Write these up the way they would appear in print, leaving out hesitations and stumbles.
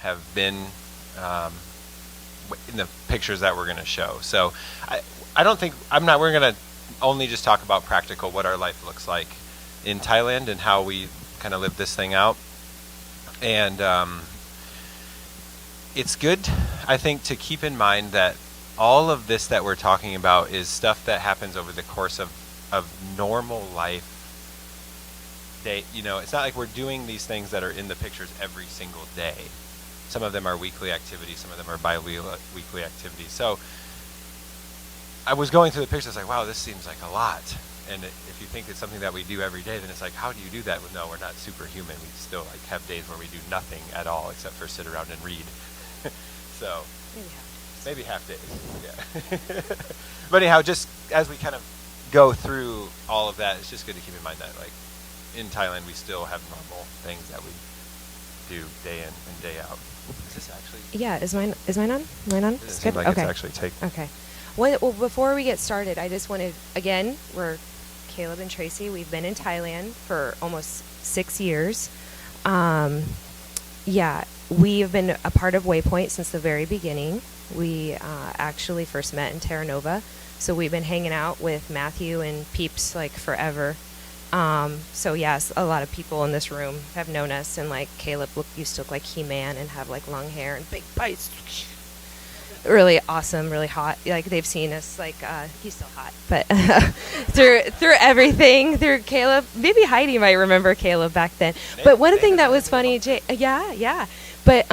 have been in the pictures that we're going to show. So we're going to only just talk about practical, what our life looks like in Thailand and how we kind of live this thing out. And it's good, I think, to keep in mind that all of this that we're talking about is stuff that happens over the course of normal life. It's not like we're doing these things that are in the pictures every single day. Some of them are weekly activities, some of them are bi-weekly activities. So I was going through the pictures, like, wow, this seems like a lot. And if you think it's something that we do every day, then it's like, how do you do that? Well, no, we're not superhuman. We still have days where we do nothing at all except for sit around and read. So maybe half days. Yeah. But anyhow, just as we kind of go through all of that, it's just good to keep in mind that, like, in Thailand, we still have normal things that we do day in and day out. Is this actually? Yeah. Is mine on? Mine on? It doesn't seem like it's actually taken. Okay. Well, before we get started, I just wanted, again, we're Caleb and Tracy. We've been in Thailand for almost 6 years. We have been a part of Waypoint since the very beginning. We actually first met in Terra Nova. So we've been hanging out with Matthew and Peeps like forever. So yes, a lot of people in this room have known us, and like Caleb used to look like He-Man and have like long hair and big bites. Really awesome, really hot. Like they've seen us, like he's still hot, but through everything, through Caleb. Maybe Heidi might remember Caleb back then. But one thing that was funny, yeah. But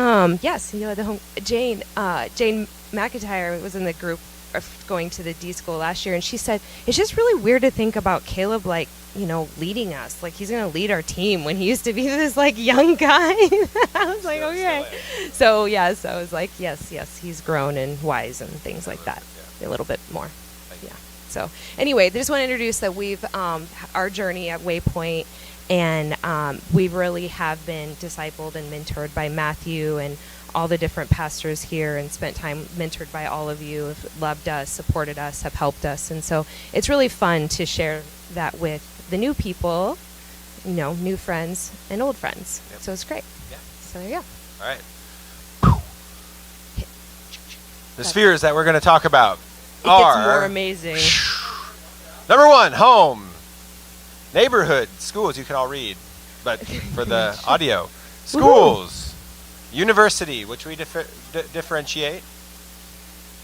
yes, Jane McIntyre was in the group of going to the D school last year, and she said it's just really weird to think about Caleb like, leading us. Like he's going to lead our team when he used to be this like young guy. I was like, okay. So yes, I was like, yes, he's grown and wise and things like that. A little bit more. Yeah. So anyway, I just want to introduce that we've our journey at Waypoint, and we really have been discipled and mentored by Matthew and all the different pastors here, and spent time mentored by all of you, have loved us, supported us, have helped us. And so it's really fun to share that with the new people, new friends and old friends. Yep. So it's great. Yeah. So there you go. All right. The spheres that we're going to talk about are... It gets more amazing. Number 1, home. Neighborhood. Schools, you can all read. But for the audio. Schools. University, which we differentiate.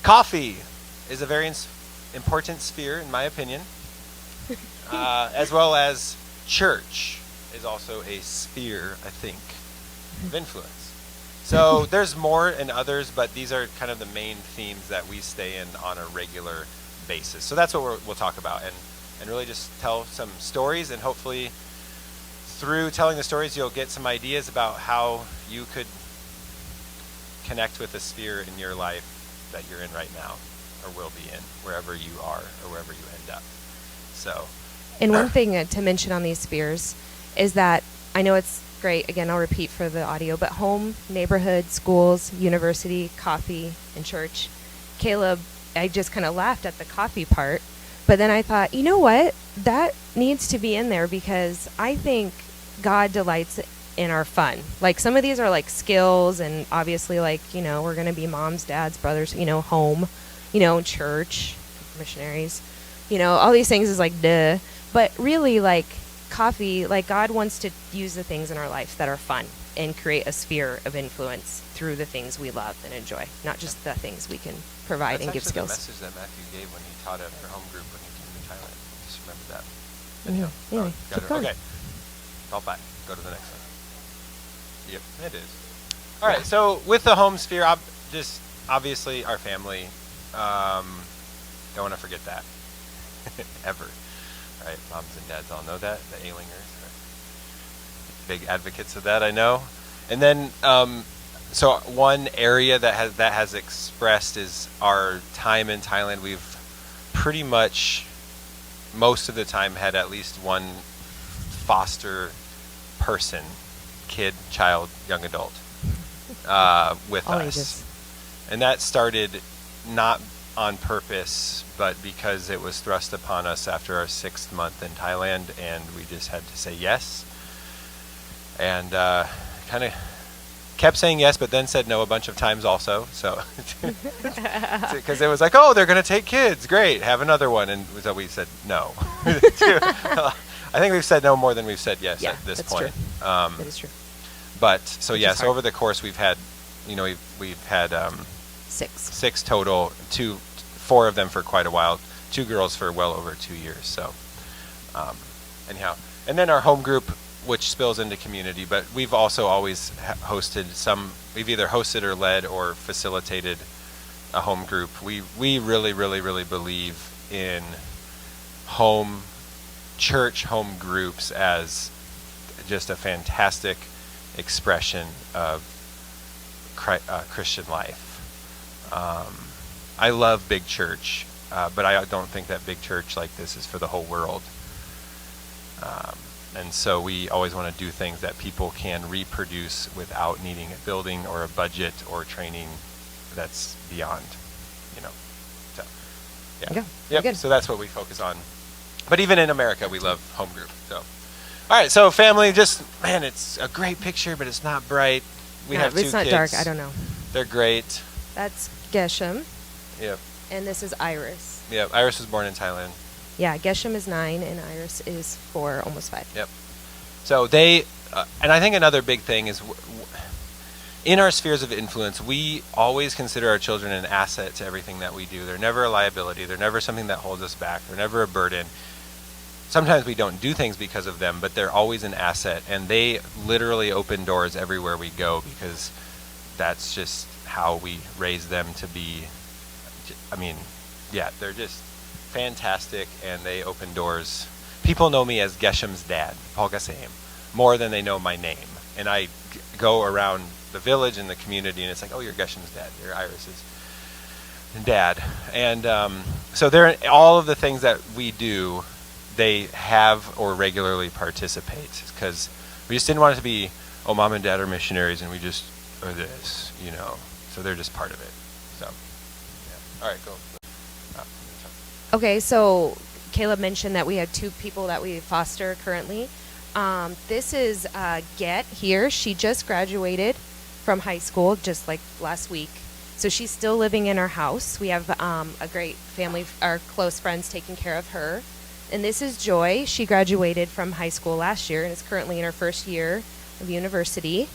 Coffee is a very important sphere, in my opinion. As well as church is also a sphere, I think, of influence. So there's more and others, but these are kind of the main themes that we stay in on a regular basis. So that's what we'll talk about, and really just tell some stories, and hopefully through telling the stories you'll get some ideas about how you could connect with a sphere in your life that you're in right now, or will be in, wherever you are or wherever you end up. So, and one thing to mention on these spheres is that I know it's great, again, I'll repeat for the audio, but home, neighborhood, schools, university, coffee, and church. Caleb, I just kind of laughed at the coffee part, but then I thought, you know what? That needs to be in there, because I think God delights in our fun. Like some of these are like skills, and obviously like, we're going to be moms, dads, brothers, home, church, missionaries, all these things is like duh. But really, like coffee, like God wants to use the things in our life that are fun and create a sphere of influence through the things we love and enjoy, not just the things we can provide and give skills. That's actually the message that Matthew gave when he taught at our home group when he came to Thailand. Just remember that. Anyway, keep going. Okay. All fine. Go to the next one. Yep, it is. All right, so with the home sphere, just obviously our family. Don't want to forget that. Ever. All right, moms and dads all know that. The Ailingers are big advocates of that, I know. And then, so one area that has expressed is our time in Thailand. We've pretty much, most of the time, had at least one foster person, kid, child, young adult, with all us. Ages. And that started not on purpose, but because it was thrust upon us after our 6th month in Thailand, and we just had to say yes. And kind of kept saying yes, but then said no a bunch of times also. So, because it was like, oh, they're going to take kids. Great. Have another one. And so we said no. I think we've said no more than we've said yes at this point. True. That is true. But so yes, over the course we've had, we've had 6 total. 4 of them for quite a while. 2 girls for well over 2 years. So anyhow, and then our home group, which spills into community. But we've also always hosted some. We've either hosted or led or facilitated a home group. We really, really, really believe in church home groups as just a fantastic expression of Christian life. I love big church, but I don't think that big church like this is for the whole world. And so we always want to do things that people can reproduce without needing a building or a budget or training that's beyond, So, yeah. Yep. Good. So that's what we focus on. But even in America, we love home group. So, all right. So family, it's a great picture, but it's not bright. We have 2 kids. It's not dark. I don't know. They're great. That's Geshem. Yep. And this is Iris. Yep. Iris was born in Thailand. Yeah, Geshem is 9 and Iris is 4, almost 5. Yep. So they, and I think another big thing is, in our spheres of influence, we always consider our children an asset to everything that we do. They're never a liability. They're never something that holds us back. They're never a burden. Sometimes we don't do things because of them, but they're always an asset. And they literally open doors everywhere we go because that's just how we raise them to be. They're just fantastic, and they open doors. People know me as Geshem's dad, Paul Gasem, more than they know my name. And I go around the village and the community, and it's like, oh, you're Geshem's dad, you're Iris's dad. And so they're all of the things that we do, they have or regularly participate, because we just didn't want it to be, oh, mom and dad are missionaries, and we just are this, So they're just part of it. So, yeah. All right, go. Okay, so Caleb mentioned that we had 2 people that we foster currently. This is Get here. She just graduated from high school just like last week. So she's still living in our house. We have a great family, our close friends taking care of her. And this is Joy. She graduated from high school last year and is currently in her first year of university,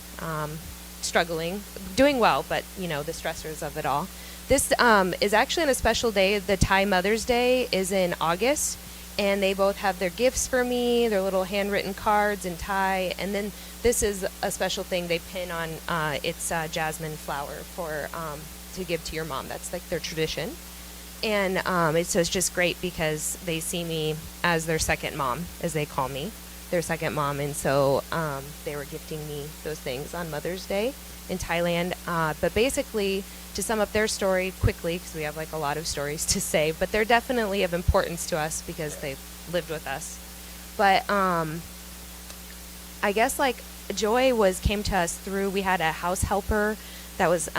struggling, doing well, but, the stressors of it all. This is actually on a special day. The Thai Mother's Day is in August, and they both have their gifts for me, their little handwritten cards in Thai. And then this is a special thing they pin on. It's jasmine flower to give to your mom. That's like their tradition. And it's just great because they see me as their second mom, as they call me, their second mom. And so they were gifting me those things on Mother's Day in Thailand. But basically, to sum up their story quickly, because we have like a lot of stories to say, but they're definitely of importance to us because they've lived with us. But I guess like Joy came to us through, we had a house helper that was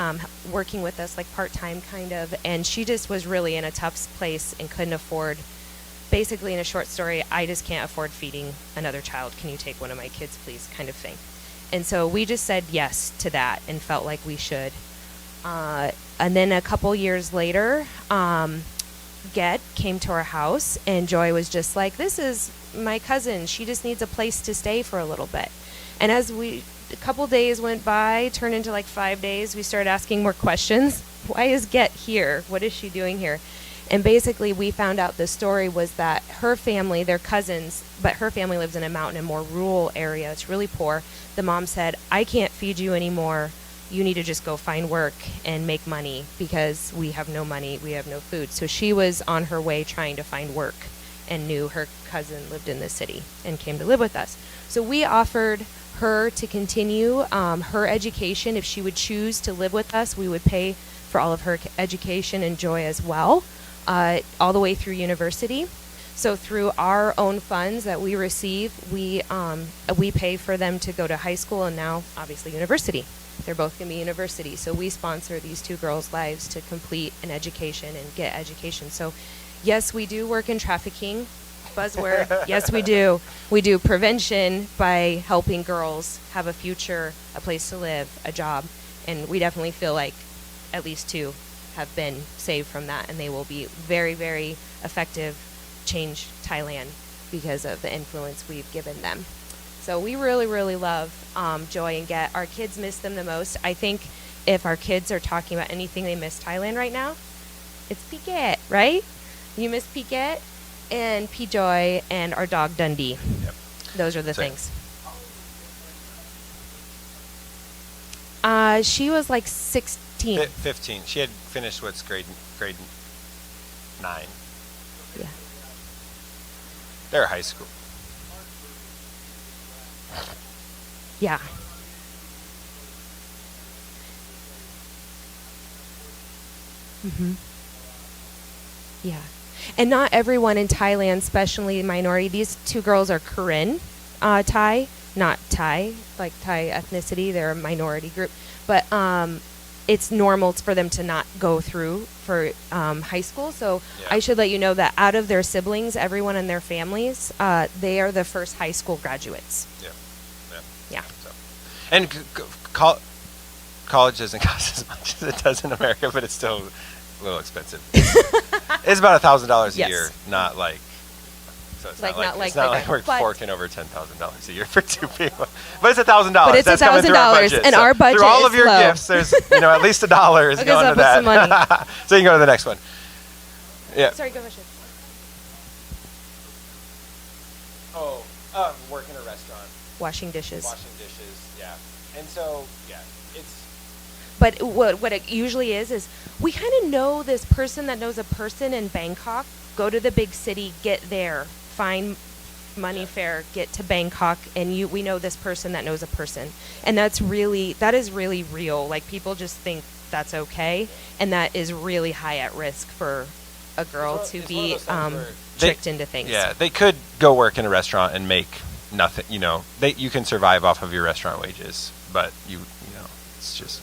working with us like part-time kind of, and she just was really in a tough place and couldn't afford, basically in a short story, I just can't afford feeding another child. Can you take one of my kids, please, kind of thing. And so we just said yes to that and felt like we should. And then a couple years later, Get came to our house, and Joy was just like, this is my cousin. She just needs a place to stay for a little bit. And as a couple days went by, turned into like 5 days, we started asking more questions. Why is Get here? What is she doing here? And basically we found out the story was that her family, they're cousins, but her family lives in a mountain, a more rural area. It's really poor. The mom said, I can't feed you anymore. You need to just go find work and make money because we have no money, we have no food. So she was on her way trying to find work and knew her cousin lived in the city and came to live with us. So we offered her to continue her education. If she would choose to live with us, we would pay for all of her education and Joy as well, all the way through university. So through our own funds that we receive, we pay for them to go to high school and now obviously university. They're both going to be university. So we sponsor these 2 girls' lives to complete an education and get education. So yes, we do work in trafficking. Buzzword. Yes, we do. We do prevention by helping girls have a future, a place to live, a job. And we definitely feel like at least 2 have been saved from that. And they will be very, very effective, change Thailand because of the influence we've given them. So we really, really love Joy and Get. Our kids miss them the most. I think if our kids are talking about anything they miss Thailand right now, it's Piquet, right? You miss Piquet and P-Joy and our dog Dundee. Yep. Those are the Same. things. She was like 16. 15. She had finished what's grade 9. Yeah. They're high school. Yeah. Yeah. And not everyone in Thailand, especially minority, these 2 girls are Karen Thai, not Thai, like Thai ethnicity. They're a minority group. But it's normal for them to not go through for high school. So Yeah. I should let you know that out of their siblings, everyone in their families, they are the first high school graduates. Yeah. Yeah. So. And college doesn't cost as much as it does in America, but it's still a little expensive. It's about $1,000 a Yes. year, not like. So it's Like, not not like it's not the like guy- we're but- forking over $10,000 a year for 2 people, but it's $1,000. But it's That's coming through our $1,000, budget. and So our budget through all is of your low. gifts, there's at least $1 is Look going us to up with that. some money. So you can go to the next one. Yeah. Sorry, go ahead. Oh, work in a restaurant, Washing dishes. washing dishes. Yeah, and so it's. But what it usually is we kind of know this person that knows a person in Bangkok. Go to the big city, get there, find money fare, get to Bangkok, and we know this person that knows a person, and that is really real. Like, people just think that's okay, and that is really high at risk for a girl to It's one of be those things where tricked into things. Yeah, they could go work in a restaurant and make nothing. You can survive off of your restaurant wages, but it's just.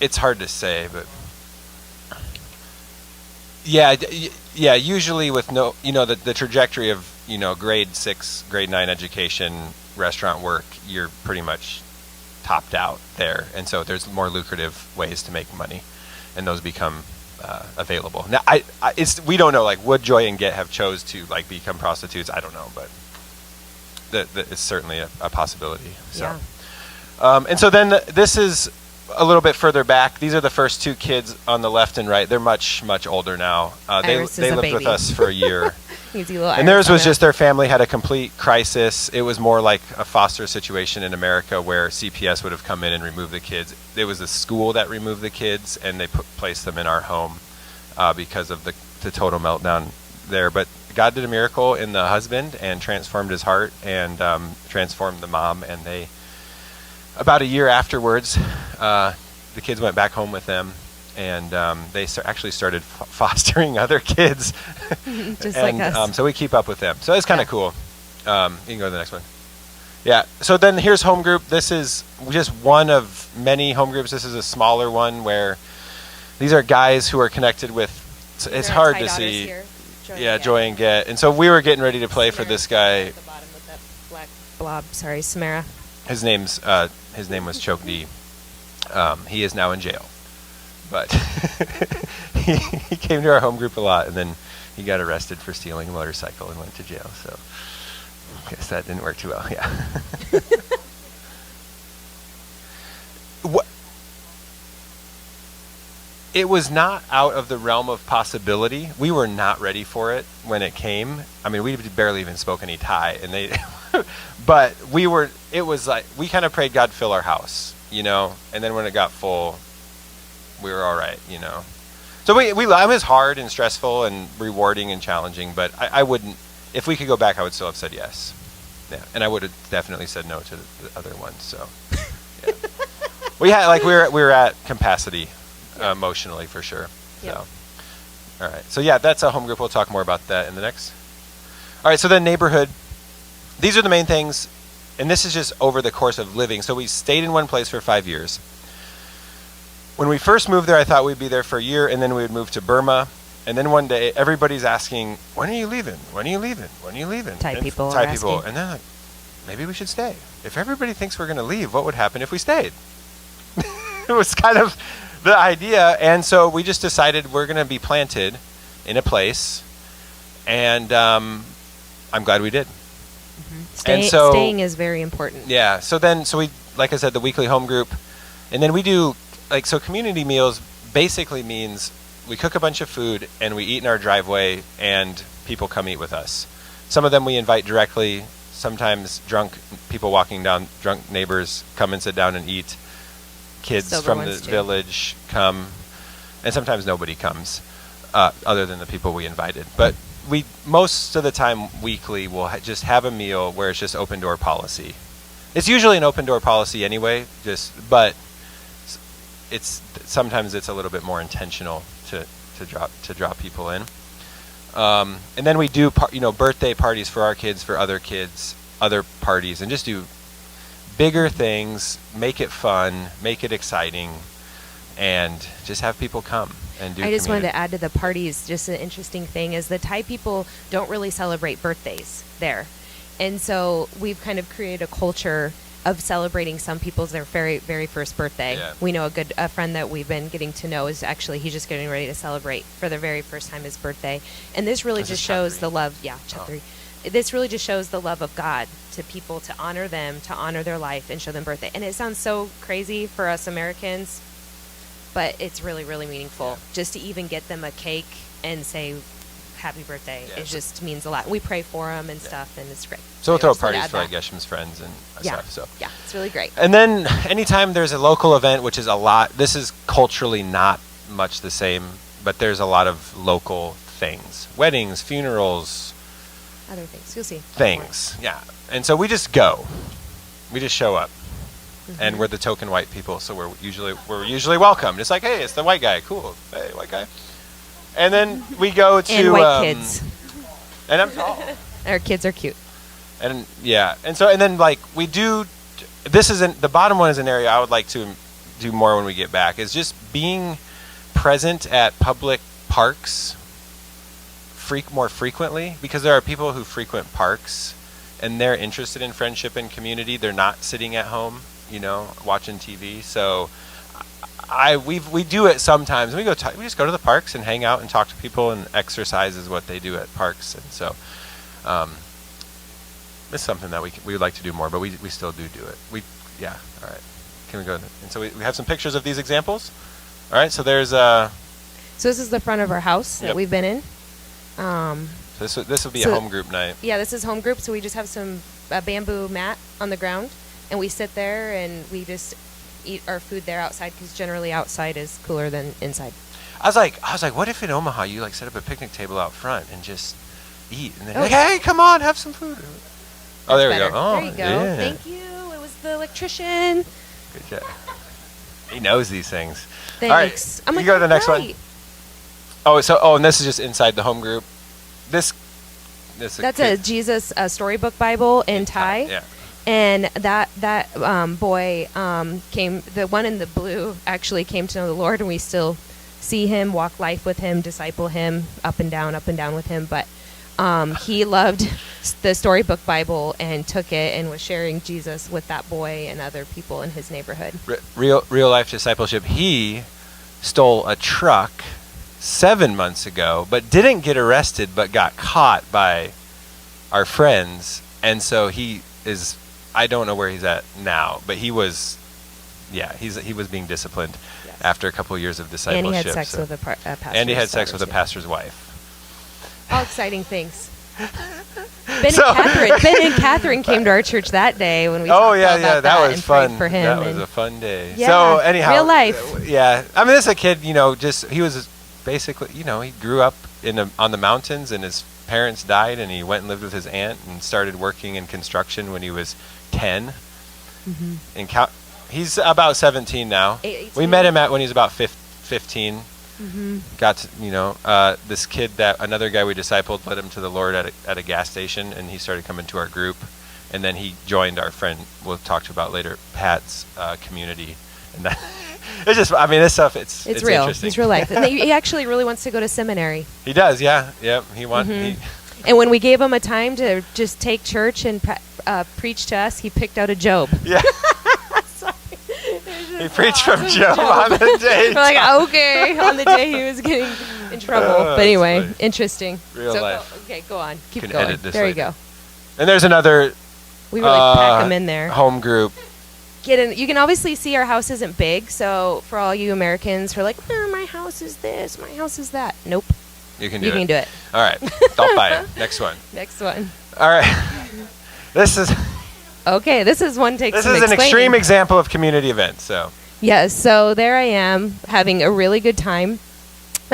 It's hard to say, but yeah. Usually with the trajectory of grade 6, grade 9 education, restaurant work, you're pretty much topped out there, and so there's more lucrative ways to make money, and those become available. Now, we don't know. Like, would Joy and Get have chose to become prostitutes? I don't know, but it's certainly a possibility. So, Yeah. and so then this is a little bit further back. These are the first 2 kids on the left and right. They're much, much older now. Iris They is a lived with baby. us for a year. You see little And Iris theirs on was there. just their family had a complete crisis. It was more like a foster situation in America where CPS would have come in and removed the kids. It was a school that removed the kids, and they placed them in our home because of the total meltdown there. But God did a miracle in the husband and transformed his heart and transformed the mom. And about a year afterwards, the kids went back home with them, and they actually started fostering other kids. Just and, like us. so we keep up with them. So it's kind of cool. You can go to the next one. Yeah. So then here's home group. This is just one of many home groups. This is a smaller one where these are guys who are connected with. It's There are hard Thai to daughters see. here. Joy and Get. And so we were getting ready to play for Samara this guy. at the bottom with that black blob. Sorry, Samara. His name was Chokdi. He is now in jail, but he came to our home group a lot, and then he got arrested for stealing a motorcycle and went to jail. So I guess that didn't work too well. Yeah. What? It was not out of the realm of possibility. We were not ready for it when it came. I mean, we barely even spoke any Thai, and they, but we were. It was like we kind of prayed God fill our house, and then when it got full, we were all right, So it was hard and stressful and rewarding and challenging, but I wouldn't. If we could go back, I would still have said yes. Yeah, and I would have definitely said no to the other ones. So, yeah. we were at capacity. Emotionally, for sure. Yep. So, all right. So yeah, that's a home group. We'll talk more about that in the next. All right. So then neighborhood. These are the main things, and this is just over the course of living. So we stayed in one place for 5 years. When we first moved there, I thought we'd be there for a year, and then we would move to Burma, And then one day, everybody's asking, when are you leaving? When are you leaving? When are you leaving? Thai And people Thai are people. asking. And they're like, maybe we should stay. If everybody thinks we're going to leave, what would happen if we stayed? It was kind of the idea. And so we just decided we're going to be planted in a place. And I'm glad we did. And so, staying is very important. yeah. So we, like I said, the weekly home group. And then we do, so community meals basically means we cook a bunch of food and we eat in our driveway and people come eat with us. Some of them we invite directly. Sometimes drunk people walking down, drunk neighbors come and sit down and eat. Kids Sober from the ones too. village come. And sometimes nobody comes other than the people we invited. But we, most of the time weekly, we'll just have a meal where it's just open door policy. It's usually an open door policy anyway, but sometimes it's a little bit more intentional to draw people in. And then we do birthday parties for our kids, for other kids, other parties, and just do bigger things, make it fun, make it exciting, and just have people come and do. I just wanted community. to add to the parties, just an interesting thing is the Thai people don't really celebrate birthdays there. And so we've kind of created a culture of celebrating some people's their very, very first birthday. Yeah. We know a friend that we've been getting to know is actually, he's just getting ready to celebrate for the very first time his birthday. And this really This just is shows Chatri. the love. Yeah, Chatri. This really just shows the love of God to people, to honor them, to honor their life and show them birthday. And it sounds so crazy for us Americans, but it's really, really meaningful. Just to even get them a cake and say happy birthday, Yeah. it just means a lot. We pray for them and stuff, and it's great. So we'll throw just wanted to parties add for like that. Geshem's friends and Yeah. stuff. So. Yeah, it's really great. And then anytime there's a local event, which is a lot, this is culturally not much the same, but there's a lot of local things. Weddings, funerals, Other things. You'll see. things. Yeah. And so we just go. We just show up. And we're the token white people, so we're usually welcome. It's like, hey, it's the white guy. Cool. Hey, white guy. And then we go to And white kids. And I'm tall. Our kids are cute. And yeah, and then like we do. This isn't the bottom one is an area I would like to do more when we get back. Is just being present at public parks more frequently, because there are people who frequent parks and they're interested in friendship and community. They're not sitting at home, watching TV. So we do it sometimes. We just go to the parks and hang out and talk to people, and exercise is what they do at parks. And so it's something that we would like to do more, but we still do it. All right. Can we go? And so we have some pictures of these examples. All right. So there's So this is the front of our house that Yep. we've been in. So this would be So- a home group night. Yeah, this is home group, so we just have a bamboo mat on the ground, and we sit there and we just eat our food there outside, because generally outside is cooler than inside. I was like, what if in Omaha you like set up a picnic table out front and just eat, and then Oh. like, hey, come on, have some food. Oh, there Better. we go. Oh, there you go. yeah. Thank you. It was the electrician. Good job. He knows these things. Thanks. All right, you go to the next one. right. And this is just inside the home group. This That's a Jesus storybook Bible in Thai. Yeah. And that boy came. The one in the blue actually came to know the Lord, and we still see him, walk life with him, disciple him, up and down with him. But he loved the storybook Bible and took it and was sharing Jesus with that boy and other people in his neighborhood. Real life discipleship. He stole a truck 7 months ago, but didn't get arrested, but got caught by our friends, and so he is. I don't know where he's at now, but he was being disciplined after a couple of years of discipleship. And he had sex with a pastor's And he had sex with a daughter, too. pastor's wife. All exciting things. Ben and Catherine came to our church that day when we talked about that was and fun. prayed for him. That was and a fun day. Yeah, so anyhow, real life. Yeah, I mean, this is a kid. He was basically, he grew up on the mountains, and his parents died, and he went and lived with his aunt and started working in construction when he was 10. And he's about 17 now. 18. We met him when he was about 15. Got to, this kid another guy we discipled led him to the Lord at a gas station, and he started coming to our group, and then he joined our friend we'll talk to about later, Pat's community, and It's just, I mean, this stuff, it's real. interesting. It's real life. And he actually really wants to go to seminary. He does, yeah. Yep. He wants. And when we gave him a time to just take church and preach to us, he picked out a Job. Yeah. He preached from Job on the day. We're like, okay, on the day he was getting in trouble. But anyway, funny. Interesting. Real life. Okay, go on. Keep Can going. edit this There later. you go. And there's another We really pack them in there. home group. Get in. You can obviously see our house isn't big, so for all you Americans who are like, my house is this, my house is that. Nope. You can do You it. can do it. All right. I'll buy it. Next one. Next one. All right. This is Okay, this is one takes this some is an explaining. extreme example of community events. So Yes, so there I am having a really good time.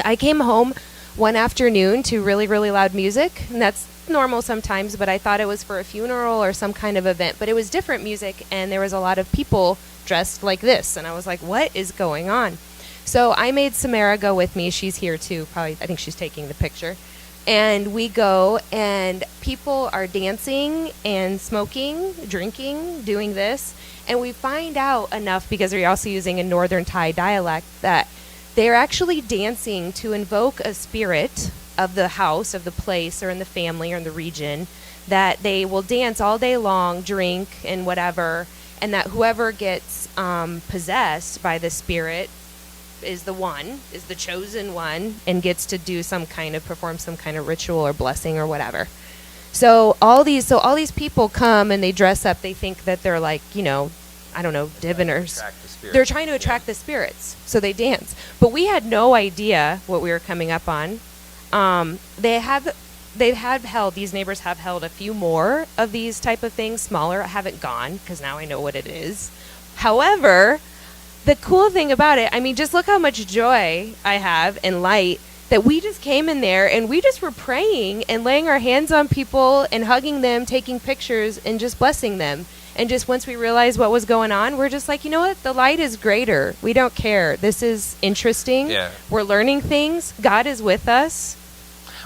I came home one afternoon to really, really loud music, and that's normal sometimes, but I thought it was for a funeral or some kind of event. But it was different music, and there was a lot of people dressed like this, and I was like, what is going on? So I made Samara go with me. She's here too. Probably, I think she's taking the picture. And we go, and people are dancing and smoking, drinking, doing this. And we find out enough, because we're also using a Northern Thai dialect, that they're actually dancing to invoke a spirit of the house, of the place, or in the family, or in the region, that they will dance all day long, drink, and whatever, and that whoever gets possessed by the spirit is the chosen one, and gets to do perform some kind of ritual or blessing or whatever. So all these people come and they dress up. They think that they're like, I don't know, diviners. They're trying to attract the spirits, so they dance. But we had no idea what we were coming up on. These neighbors have held a few more of these type of things, smaller. I haven't gone because now I know what it is. However, the cool thing about it, I mean, just look how much joy I have and light, that we just came in there and we just were praying and laying our hands on people and hugging them, taking pictures and just blessing them. And just once we realized what was going on, we're just like, you know what? The light is greater. We don't care. This is interesting. Yeah. We're learning things. God is with us.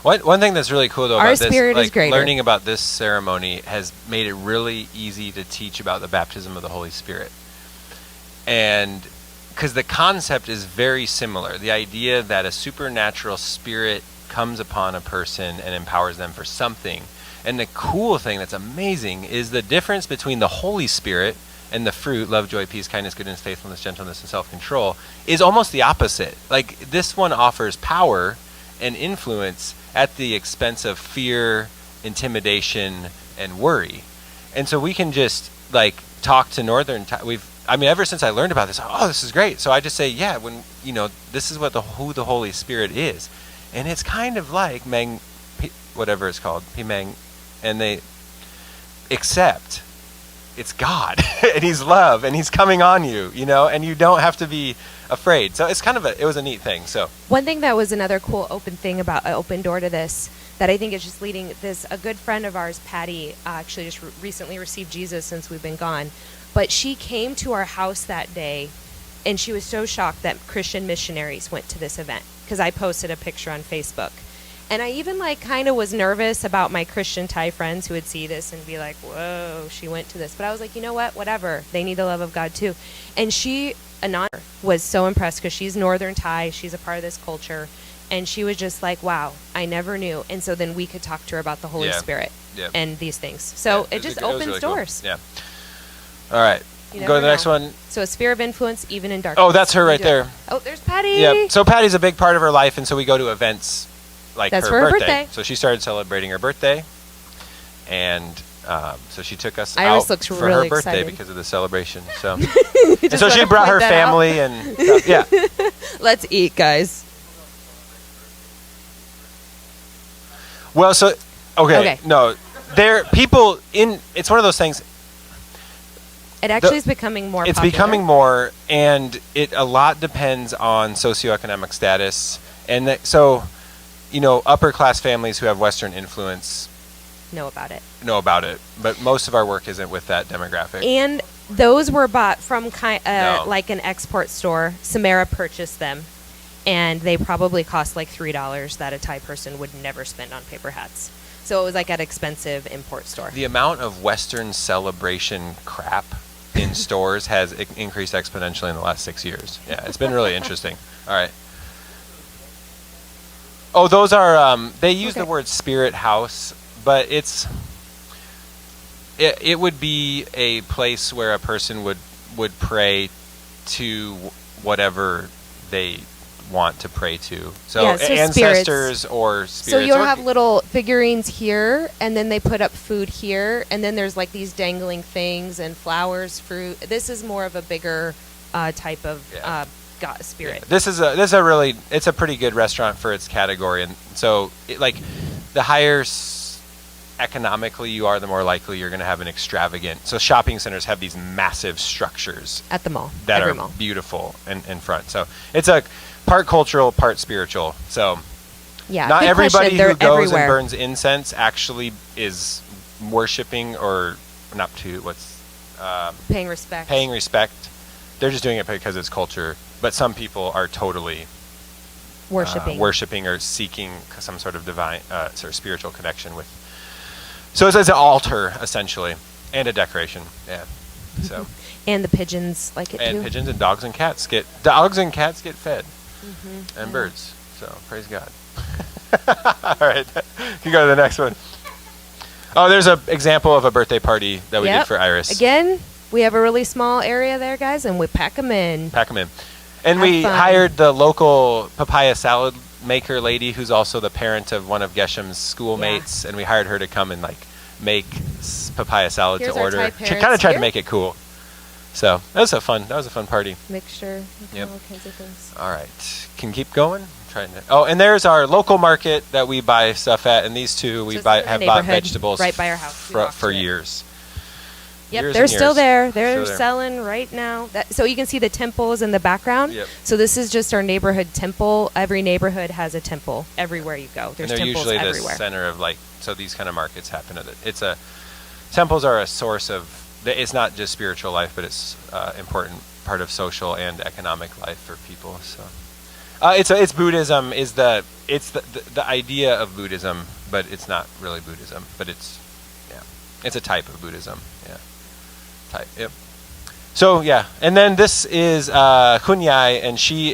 One thing that's really cool though Our about this, spirit is greater. learning about this ceremony has made it really easy to teach about the baptism of the Holy Spirit. And because the concept is very similar, the idea that a supernatural spirit comes upon a person and empowers them for something. And the cool thing that's amazing is the difference between the Holy Spirit and the fruit, love, joy, peace, kindness, goodness, faithfulness, gentleness, and self-control, is almost the opposite. Like, this one offers power and influence at the expense of fear, intimidation, and worry. And so we can just talk to Northern. Ever since I learned about this, this is great. So I just say, this is what who the Holy Spirit is, and it's kind of like whatever it's called, Pimang, and they accept it's God, and He's love, and He's coming on you, and you don't have to be afraid. So it's it was a neat thing. So one thing that was another cool open door to this, that I think is just leading this, a good friend of ours, Patty, actually just recently received Jesus since we've been gone. But she came to our house that day, and she was so shocked that Christian missionaries went to this event, because I posted a picture on Facebook. And I even kind of was nervous about my Christian Thai friends who would see this and be like, whoa, she went to this. But I was like, you know what? Whatever. They need the love of God too. And Anand, was so impressed, because she's Northern Thai. She's a part of this culture. And she was just like, wow, I never knew. And so then we could talk to her about the Holy Spirit and these things. So it just opens really doors. Cool. Yeah. All right. Go to the next one. So a sphere of influence, even in darkness. Oh, that's her right there. Oh, there's Patty. Yeah. So Patty's a big part of her life, and so we go to events like That's her for her birthday. birthday. So she started celebrating her birthday, and so she took us Iris out looks for really her birthday excited. because of the celebration. So, Just and so she wanna brought point her that out. family and stuff. Yeah. Let's eat, guys. Well, so okay. No, there people in. It's one of those things. It actually is becoming more It's popular. becoming more, and a lot depends on socioeconomic status. And so, upper class families who have Western influence know about it. But most of our work isn't with that demographic. And those were bought from No. like an export store. Samara purchased them, and they probably cost like $3 that a Thai person would never spend on paper hats. So it was like an expensive import store. The amount of Western celebration crap in stores has increased exponentially in the last 6 years. Yeah, it's been really interesting. All right. Oh, those are, they use the word spirit house, but it would be a place where a person would pray to whatever they want to pray to. So, ancestors or spirits. So you'll have little figurines here, and then they put up food here, and then there's like these dangling things and flowers, fruit. This is more of a bigger type of God spirit. Yeah. This is a really, it's a pretty good restaurant for its category, and so the higher economically you are, the more likely you're going to have an extravagant. So shopping centers have these massive structures at the mall that are beautiful in front. So it's a part cultural, part spiritual. So not everybody who goes and burns incense actually is worshiping or not to paying respect. Paying respect. They're just doing it because it's culture. But some people are totally worshiping or seeking some sort of divine, sort of spiritual connection with. So it's an altar essentially, and a decoration. Yeah. So. And the pigeons like it too. And pigeons and dogs and cats get fed, and birds. So praise God. All right, you go to the next one. Oh, there's an example of a birthday party that we did for Iris. Again, we have a really small area there, guys, and we pack them in. And we hired the local papaya salad maker lady who's also the parent of one of Gesham's schoolmates, and we hired her to come and make papaya salad to order. She kind of tried to make it cool. So that was a fun party. Mixture of all kinds of things. All right, can keep going. And there's our local market that we buy stuff at, and these two have bought vegetables right by our house for years. Yep, they're still there. They're selling right now. So you can see the temples in the background. Yep. So this is just our neighborhood temple. Every neighborhood has a temple everywhere you go. There's temples everywhere. They're usually the center of so these kind of markets happen. Temples are a source of. It's not just spiritual life, but it's important part of social and economic life for people. So it's Buddhism is the idea of Buddhism, but it's not really Buddhism. But it's a type of Buddhism. Yeah. Type. Yep. So and then this is Kunyai, and she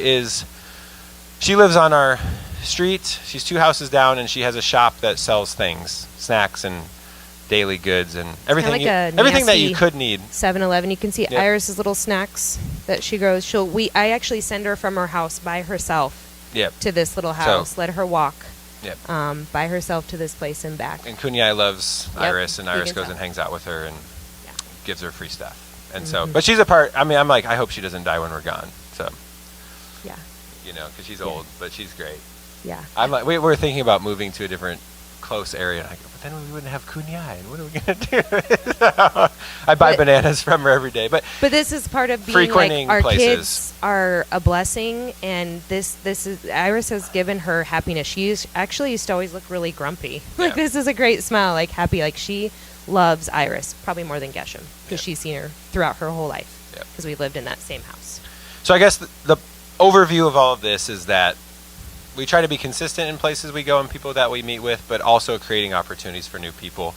lives on our street. She's 2 houses down, and she has a shop that sells things, snacks and daily goods and everything. Everything that you could need. 7-Eleven. You can see Iris's little snacks that she grows. I actually send her from her house by herself. To this little house. Let her walk. By herself to this place and back. And Kunyai loves Iris, and Iris goes and hangs out with her and gives her free stuff. And so, but she's a part. I mean, I'm like, I hope she doesn't die when we're gone. So, because she's old, but she's great. Yeah. I'm like, we're thinking about moving to a different close area. And I go, but then we wouldn't have Kunyai, and what are we gonna do? So, I buy bananas from her every day. But this is part of being like our kids are a blessing, and this is Iris has given her happiness. She used to always look really grumpy. This is a great smile, happy. She loves Iris probably more than Geshem because she's seen her throughout her whole life because we lived in that same house. So I guess the overview of all of this is that we try to be consistent in places we go and people that we meet with, but also creating opportunities for new people.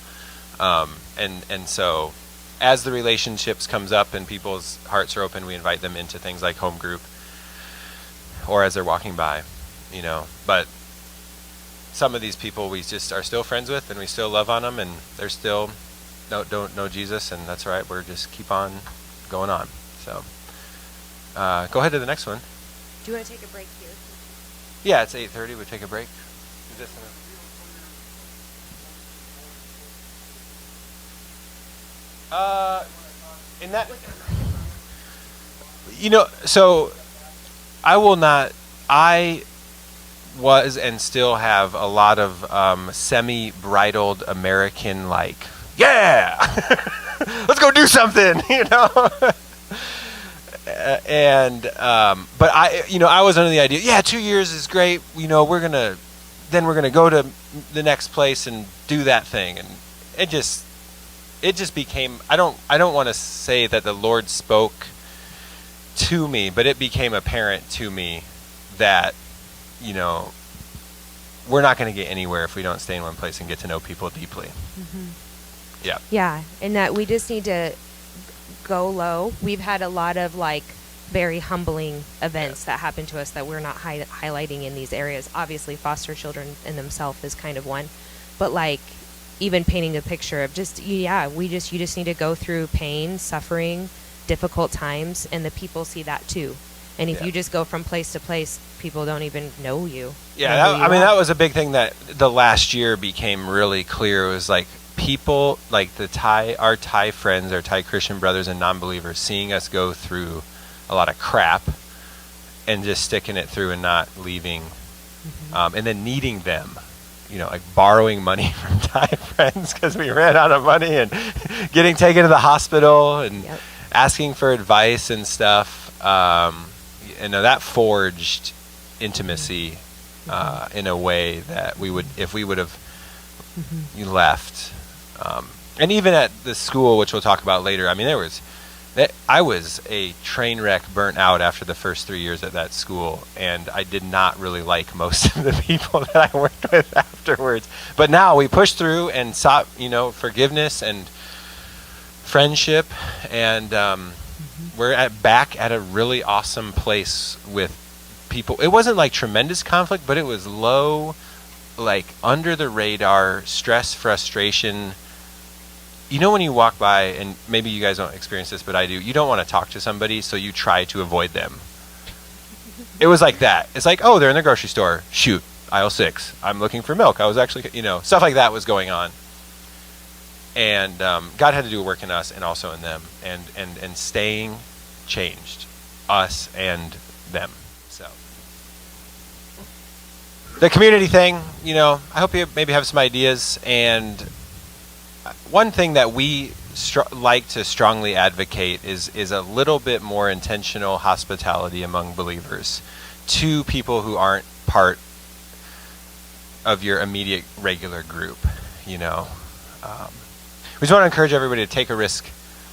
And so as the relationships comes up and people's hearts are open, we invite them into things like home group or as they're walking by, But some of these people we just are still friends with, and we still love on them, and they're still don't know Jesus, and that's all right. We're just keep on going on. So go ahead to the next one. Do you want to take a break here? Yeah, it's 8:30. We'll take a break. Is this in that, so I was and still have a lot of semi-bridled American let's go do something, and but I was under the idea 2 years is great, we're gonna go to the next place and do that thing, and it just became I don't want to say that the Lord spoke to me, but it became apparent to me that we're not going to get anywhere if we don't stay in one place and get to know people deeply. Yeah, and that we just need to go low. We've had a lot of like very humbling events that happen to us that we're not highlighting in these areas. Obviously, foster children in themselves is kind of one, but like even painting a picture of just you just need to go through pain, suffering, difficult times, and the people see that too. And if you just go from place to place, people don't even know you. Yeah, that was a big thing that the last year became really clear. It was like people, like our Thai friends, our Thai Christian brothers and non-believers, seeing us go through a lot of crap and just sticking it through and not leaving, and then needing them, like borrowing money from Thai friends because we ran out of money, and getting taken to the hospital and asking for advice and stuff. That forged intimacy in a way that we would, if we would have left. And even at the school, which we'll talk about later, I mean, I was a train wreck, burnt out after the first 3 years at that school, and I did not really like most of the people that I worked with afterwards. But now we pushed through and sought, forgiveness and friendship, and we're back at a really awesome place with people. It wasn't like tremendous conflict, but it was low, like under the radar, stress, frustration. When you walk by, and maybe you guys don't experience this, but I do, you don't want to talk to somebody, so you try to avoid them. It was like that. It's like, oh, they're in the grocery store. Shoot, aisle 6. I'm looking for milk. I was actually, stuff like that was going on. And God had to do a work in us and also in them. And staying changed us and them. So the community thing, I hope you maybe have some ideas. And one thing that we like to strongly advocate is a little bit more intentional hospitality among believers to people who aren't part of your immediate regular group. We just want to encourage everybody to take a risk,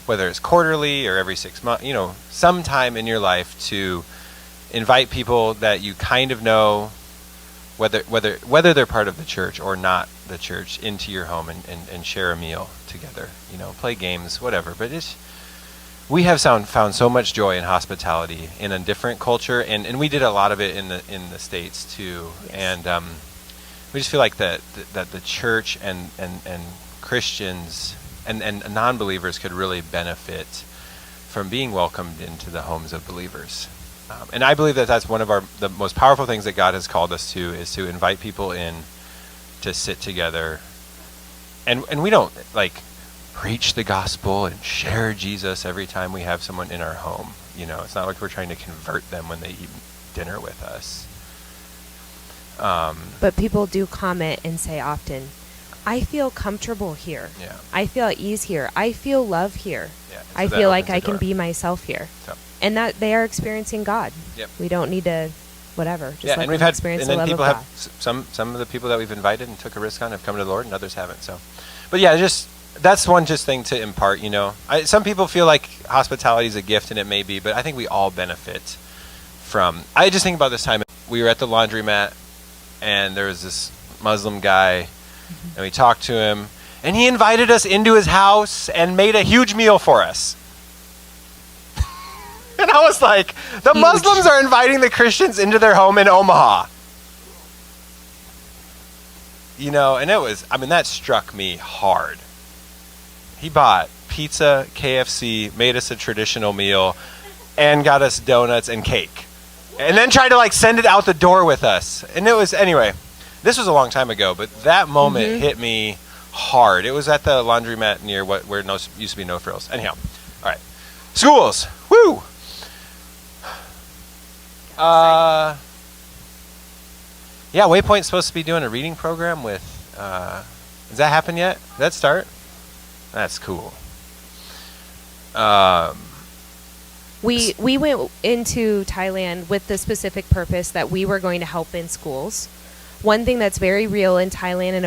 whether it's quarterly or every 6 months, sometime in your life, to invite people that you kind of know, whether they're part of the church or not the church, into your home and share a meal together, play games, whatever. But we have found so much joy in hospitality in a different culture, and we did a lot of it in the States too. Yes. And we just feel like that the church and Christians and non-believers could really benefit from being welcomed into the homes of believers. And I believe that's one of the most powerful things that God has called us to, is to invite people in to sit together. And we don't preach the gospel and share Jesus every time we have someone in our home. It's not like we're trying to convert them when they eat dinner with us. But people do comment and say often, I feel comfortable here. Yeah. I feel at ease here. I feel love here. Yeah. So I feel like I can be myself here. So. And that they are experiencing God. Yep. We don't need to, whatever. Just and we've had, and then people have some of the people that we've invited and took a risk on have come to the Lord, and others haven't. So, but yeah, that's one thing to impart. Some people feel like hospitality is a gift, and it may be, but I think we all benefit from. I just think about this time we were at the laundromat, and there was this Muslim guy. And we talked to him, and he invited us into his house and made a huge meal for us. And I was like, the Muslims are inviting the Christians into their home in Omaha. And that struck me hard. He bought pizza, KFC, made us a traditional meal, and got us donuts and cake. And then tried to send it out the door with us. And it was, anyway. This was a long time ago, but that moment hit me hard. It was at the laundromat near where used to be No Frills. Anyhow, all right. Schools. Woo! Waypoint's supposed to be doing a reading program with, has that happened yet? Did that start? That's cool. We went into Thailand with the specific purpose that we were going to help in schools. One thing that's very real in Thailand and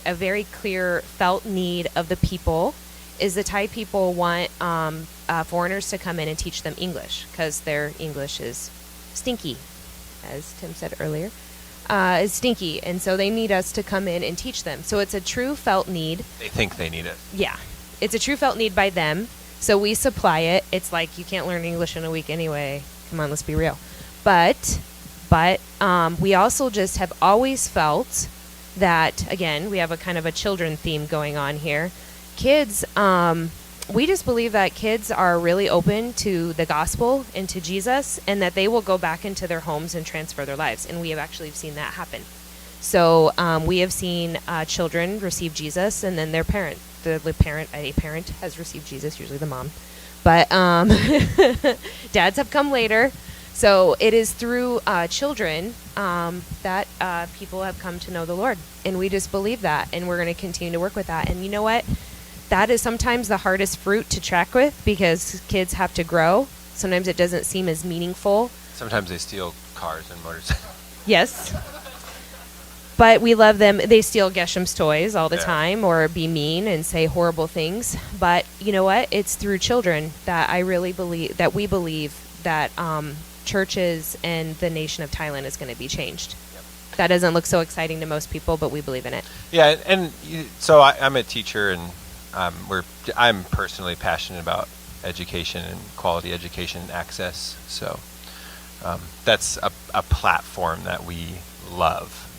a very clear felt need of the people is the Thai people want foreigners to come in and teach them English because their English is stinky, as Tim said earlier. Is stinky, and so they need us to come in and teach them. So it's a true felt need. They think they need it. Yeah. It's a true felt need by them. So we supply it. It's like you can't learn English in a week anyway. Come on, let's be real. But we also just have always felt that, again, we have a kind of a children theme going on here. Kids, we just believe that kids are really open to the gospel and to Jesus, and that they will go back into their homes and transfer their lives. And we have actually seen that happen. So we have seen children receive Jesus, and then their parent, a parent has received Jesus, usually the mom. But dads have come later. So it is through children that people have come to know the Lord. And we just believe that, and we're going to continue to work with that. And you know what? That is sometimes the hardest fruit to track with, because kids have to grow. Sometimes it doesn't seem as meaningful. Sometimes they steal cars and motorcycles. Yes. But we love them. They steal Gesham's toys all the time, or be mean and say horrible things. But you know what? It's through children that I really believe that churches and the nation of Thailand is going to be changed. Yep. That doesn't look so exciting to most people, but we believe in it. Yeah, so I'm a teacher, and I'm personally passionate about education and quality education and access. So that's a platform that we love.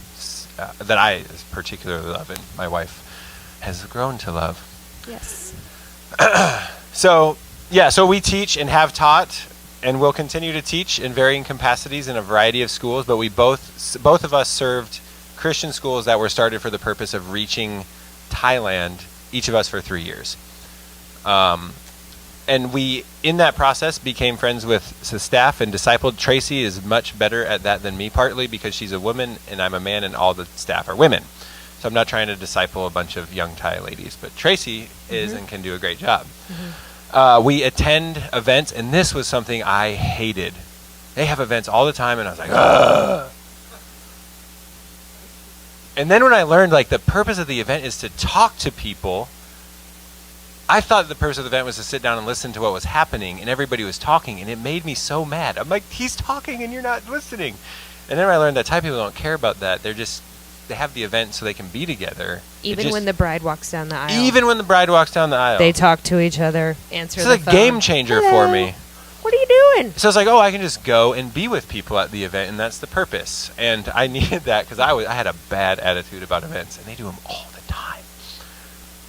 That I particularly love, and my wife has grown to love. Yes. So we teach and have taught and will continue to teach in varying capacities in a variety of schools, but we both of us served Christian schools that were started for the purpose of reaching Thailand, each of us for 3 years. And we, in that process, became friends with the staff and discipled. Tracy is much better at that than me, partly because she's a woman and I'm a man and all the staff are women. So I'm not trying to disciple a bunch of young Thai ladies, but Tracy is and can do a great job. We attend events, and this was something I hated. They have events all the time, and I was like, ugh. And then when I learned, like, the purpose of the event is to talk to people, I thought the purpose of the event was to sit down and listen to what was happening, and everybody was talking, and it made me so mad. I'm like, he's talking and you're not listening. And then I learned that Thai people don't care about that. They have the event so they can be together. Even when the bride walks down the aisle. Even when the bride walks down the aisle. They talk to each other, answer the phone. It's a game changer for me. What are you doing? So it's like, I can just go and be with people at the event, and that's the purpose. And I needed that because I had a bad attitude about events, and they do them all the time.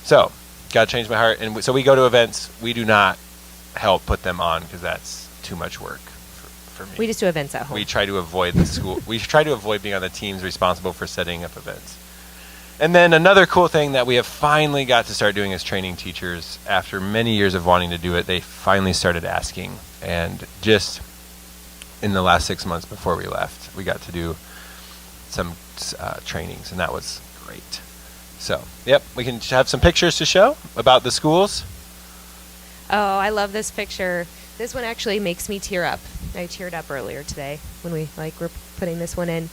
So God changed my heart, and so we go to events. We do not help put them on because that's too much work for me. We just do events at home. We try to avoid the school. We try to avoid being on the teams responsible for setting up events. And then another cool thing that we have finally got to start doing as training teachers, after many years of wanting to do it, they finally started asking. And just in the last 6 months before we left, we got to do some trainings, and that was great. So, we can have some pictures to show about the schools. Oh, I love this picture. This one actually makes me tear up. I teared up earlier today when we were putting this one in.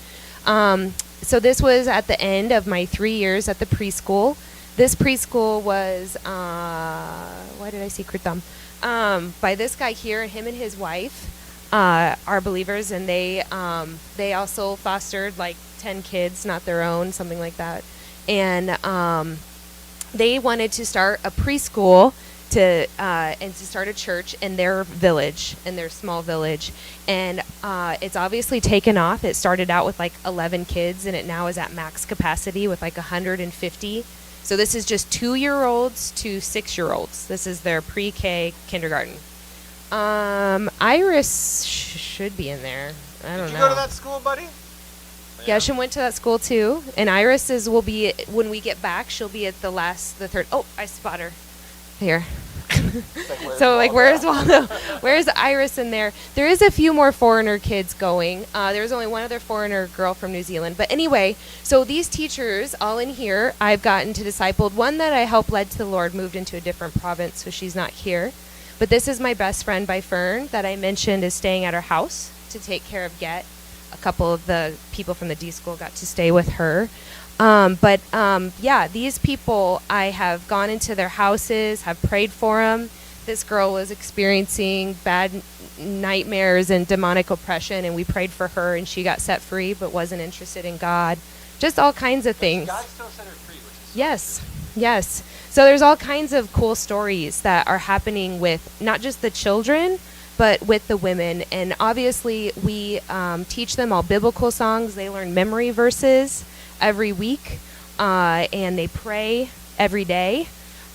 So this was at the end of my 3 years at the preschool. This preschool was, why did I see Kritam? By this guy here, him and his wife are believers, and they also fostered 10 kids, not their own, something like that. And they wanted to start a preschool and to start a church in their village, in their small village. And it's obviously taken off. It started out with 11 kids, and it now is at max capacity with 150. So this is just 2-year-olds to 6-year-olds. This is their pre-K kindergarten. Iris should be in there. I don't know. Did you go to that school, buddy? Yeah, she went to that school too. And Iris will be, when we get back, she'll be at the third. Oh, I spot her. Here. So where's Waldo? Where's Iris in there? There is a few more foreigner kids going. There's only one other foreigner girl from New Zealand. But anyway, so these teachers all in here, I've gotten to disciple. One that I helped led to the Lord moved into a different province, so she's not here. But this is my best friend by Fern that I mentioned is staying at her house to take care of Get. A couple of the people from the D school got to stay with her. These people, I have gone into their houses, have prayed for them. This girl was experiencing bad nightmares and demonic oppression, and we prayed for her, and she got set free, but wasn't interested in God. Just all kinds of things. God still set her free, which is yes. Yes. So there's all kinds of cool stories that are happening with not just the children, but with the women. And obviously, we teach them all biblical songs. They learn memory verses every week, and they pray every day,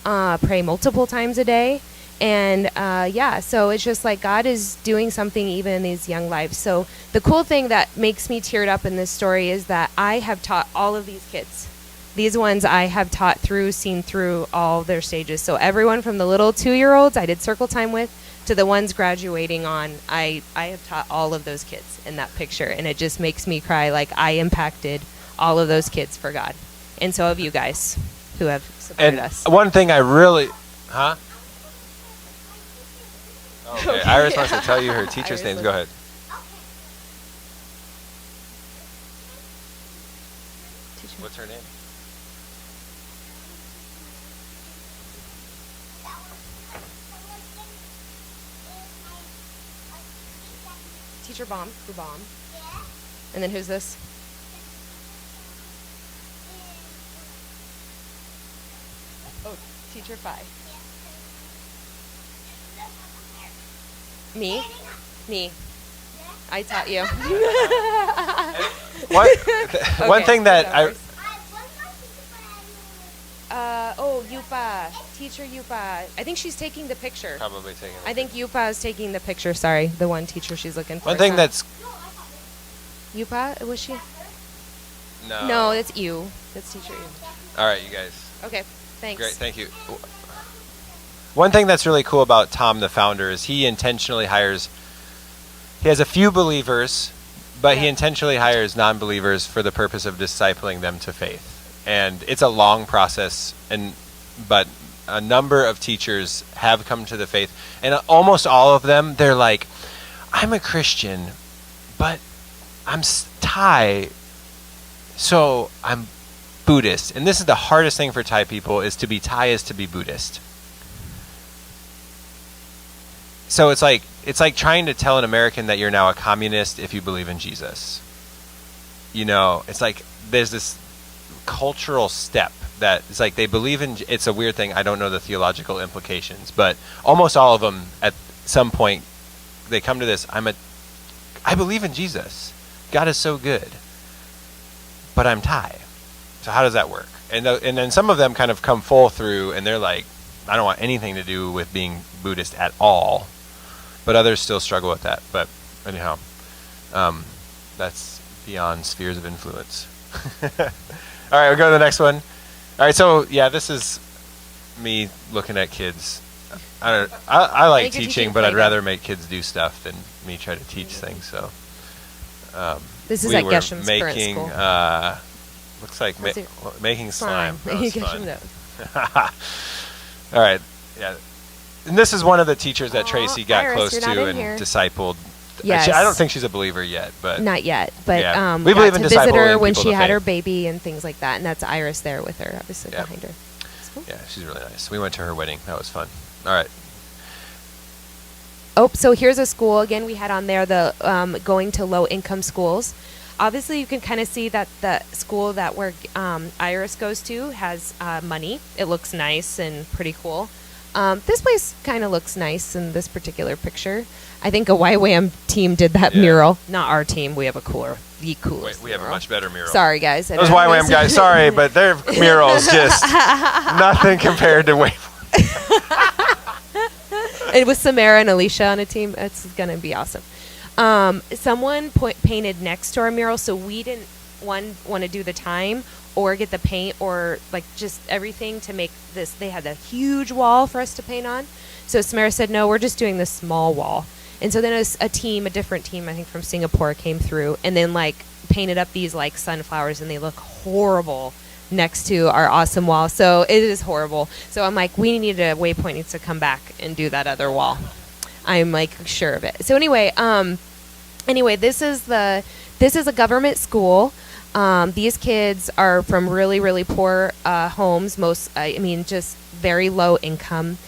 pray multiple times a day. And yeah, so it's just like God is doing something even in these young lives. So the cool thing that makes me teared up in this story is that I have taught all of these kids. These ones I have taught through, seen through all their stages. So everyone from the little 2-year-olds I did circle time with to the ones graduating on, I have taught all of those kids in that picture. And it just makes me cry, like I impacted all of those kids for God. And so have you guys who have supported us. One thing I really... Huh? Okay, Iris wants to tell you her teacher's names. Go ahead. What's her name? Teacher Bomb. And then who's this? Oh, Teacher Phi. Me? I taught you. One thing that Yupa. Teacher Yupa. I think she's taking the picture. Probably taking the I think Yupa is taking the picture. Sorry, the one teacher she's looking for. One thing that's... Yupa? Was she? No. No, that's you. That's Teacher you. All right, you guys. Okay, thanks. Great, thank you. One thing that's really cool about Tom, the founder, is he intentionally hires... He has a few believers, but he intentionally hires non-believers for the purpose of discipling them to faith. And it's a long process, but a number of teachers have come to the faith. And almost all of them, they're like, I'm a Christian, but I'm Thai, so I'm Buddhist. And this is the hardest thing for Thai people, is to be Thai is to be Buddhist. So it's like trying to tell an American that you're now a communist if you believe in Jesus. You know, it's like there's this cultural step that it's like they believe in. It's a weird thing. I don't know the theological implications, but almost all of them at some point they come to this. I believe in Jesus. God is so good, but I'm Thai. So how does that work? And then some of them kind of come full through, and they're like, I don't want anything to do with being Buddhist at all. But others still struggle with that. But anyhow, that's beyond spheres of influence. All right, we'll go to the next one. All right, so yeah, this is me looking at kids. I like teaching, but I'd rather make kids do stuff than me try to teach things. So this is at Gesham's current school. Looks like making slime. That was fun. All right, yeah. And this is one of the teachers that Tracy got Iris, close to and discipled. Yes. I don't think she's a believer yet, but not yet. But yeah. We believe in to visit her discipling when people she to had faith. her baby and things like that, and that's Iris there with her, obviously behind her. Cool. Yeah, she's really nice. We went to her wedding. That was fun. All right. Oh, so here's a school again. We had on there the going to low-income schools. Obviously, you can kind of see that the school that where Iris goes to has money. It looks nice and pretty cool. This place kind of looks nice in this particular picture. I think a YWAM team did that mural. Not our team. We have the coolest. We have a much better mural. Sorry, guys. Those YWAM guys, sorry, but their murals just nothing compared to It was Samara and Alicia on a team. It's going to be awesome. Someone painted next to our mural, so we didn't want to do the time or get the paint or like just everything to make this. They had a huge wall for us to paint on. So Samara said, no, we're just doing this small wall. And so then a different team, I think from Singapore, came through and then like painted up these like sunflowers, and they look horrible next to our awesome wall. So it is horrible. So I'm like, Waypoint needs to come back and do that other wall. I'm like sure of it. So anyway, this is a government school. These kids are from really, really poor homes. Just very low income.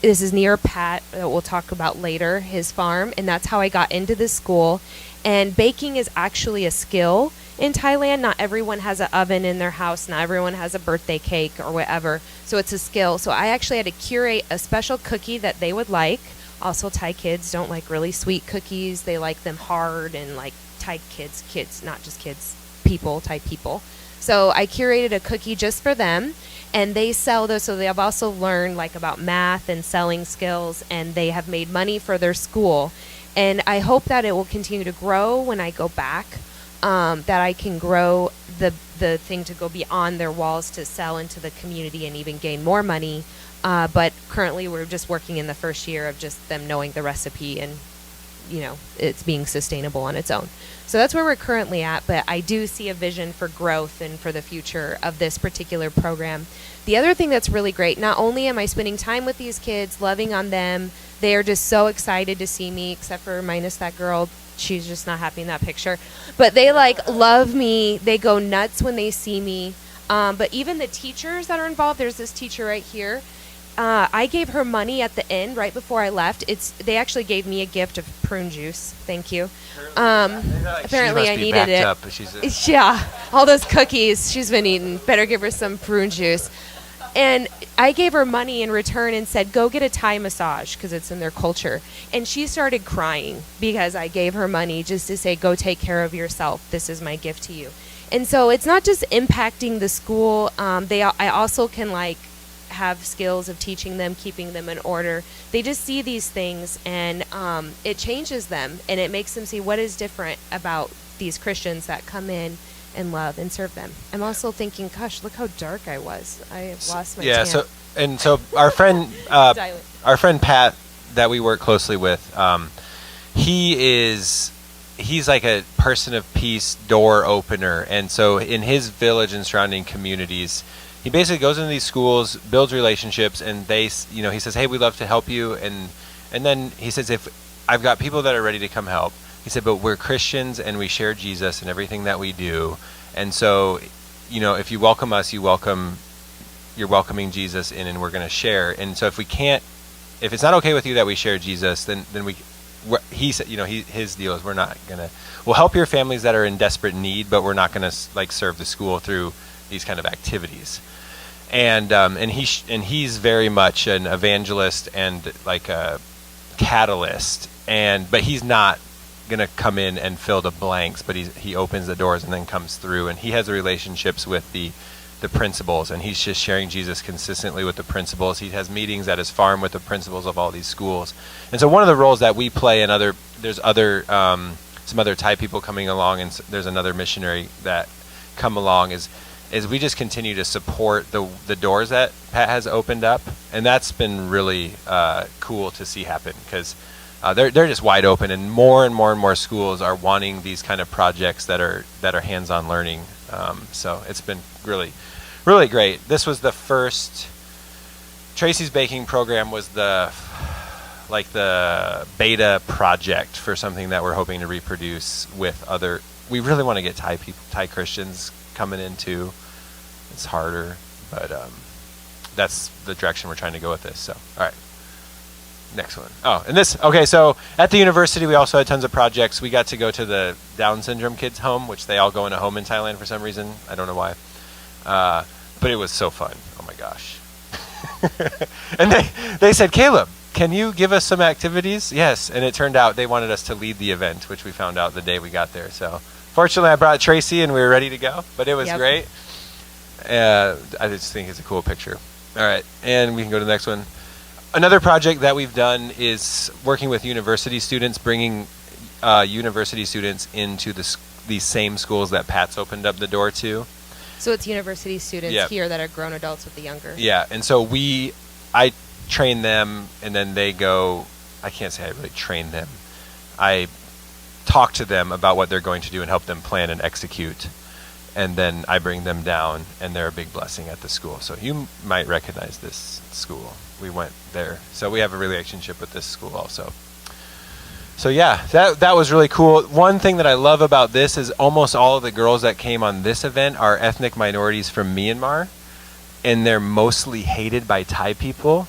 This is near Pat, that we'll talk about later, his farm, and that's how I got into this school. And baking is actually a skill. in Thailand. Not everyone has an oven in their house. Not everyone has a birthday cake or whatever. So it's a skill. So I actually had to curate a special cookie that they would like. Also, Thai kids don't like really sweet cookies. They like them hard, and like Thai kids, not just kids, Thai people. So I curated a cookie just for them, and they sell those. So they have also learned like about math and selling skills, and they have made money for their school. And I hope that it will continue to grow when I go back, that I can grow the thing to go beyond their walls to sell into the community and even gain more money. But currently we're just working in the first year of just them knowing the recipe and, you know, it's being sustainable on its own. So that's where we're currently at, but I do see a vision for growth and for the future of this particular program. The other thing that's really great, not only am I spending time with these kids, loving on them, they are just so excited to see me, except for minus that girl. She's just not happy in that picture. But they like love me. They go nuts when they see me. But even the teachers that are involved, there's this teacher right here. I gave her money at the end, right before I left. They actually gave me a gift of prune juice. Thank you. Apparently I needed it. Yeah, all those cookies she's been eating. Better give her some prune juice. And I gave her money in return and said, go get a Thai massage, because it's in their culture. And she started crying because I gave her money just to say, go take care of yourself. This is my gift to you. And so it's not just impacting the school. I also can like have skills of teaching them, keeping them in order. They just see these things, and it changes them, and it makes them see what is different about these Christians that come in and love and serve them. I'm also thinking, gosh, look how dark I was. I have lost my tan. So our friend Pat that we work closely with, he's like a person of peace, door opener. And so in his village and surrounding communities, he basically goes into these schools, builds relationships, and he says, hey, we'd love to help you. And then he says, if I've got people that are ready to come help, he said, but we're Christians and we share Jesus in everything that we do. And so, if you welcome us, you're welcoming Jesus in, and we're going to share. And so if it's not okay with you that we share Jesus, then he said, his deal is we'll help your families that are in desperate need, but we're not going to like serve the school through these kind of activities. And he's very much an evangelist and like a catalyst, but he's not going to come in and fill the blanks, but he opens the doors and then comes through, and he has the relationships with the principals, and he's just sharing Jesus consistently with the principals. He has meetings at his farm with the principals of all these schools. And so one of the roles that we play there's some other Thai people coming along, and there's another missionary that come along, is we just continue to support the doors that Pat has opened up, and that's been really cool to see happen, because they're just wide open, and more schools are wanting these kind of projects that are hands-on learning. So it's been really, really great. This was the first. Tracy's baking program was the beta project for something that we're hoping to reproduce with other. We really want to get Thai Christians coming in too. It's harder, but that's the direction we're trying to go with this. So, all right. Next one. So at the university, we also had tons of projects. We got to go to the Down syndrome kids' home, which they all go in a home in Thailand for some reason. I don't know why. But it was so fun. Oh my gosh. And they said, Caleb, can you give us some activities? Yes. And it turned out they wanted us to lead the event, which we found out the day we got there. So fortunately, I brought Tracy and we were ready to go, but it was great. I just think it's a cool picture. All right. And we can go to the next one. Another project that we've done is working with university students, bringing university students into these same schools that Pat's opened up the door to. So it's university students here that are grown adults with the younger. Yeah, and so I train them, and then they go. I can't say I really train them. I talk to them about what they're going to do and help them plan and execute. And then I bring them down, and they're a big blessing at the school. So you might recognize this school. We went there. So we have a relationship with this school also. So yeah, that was really cool. One thing that I love about this is almost all of the girls that came on this event are ethnic minorities from Myanmar, and they're mostly hated by Thai people.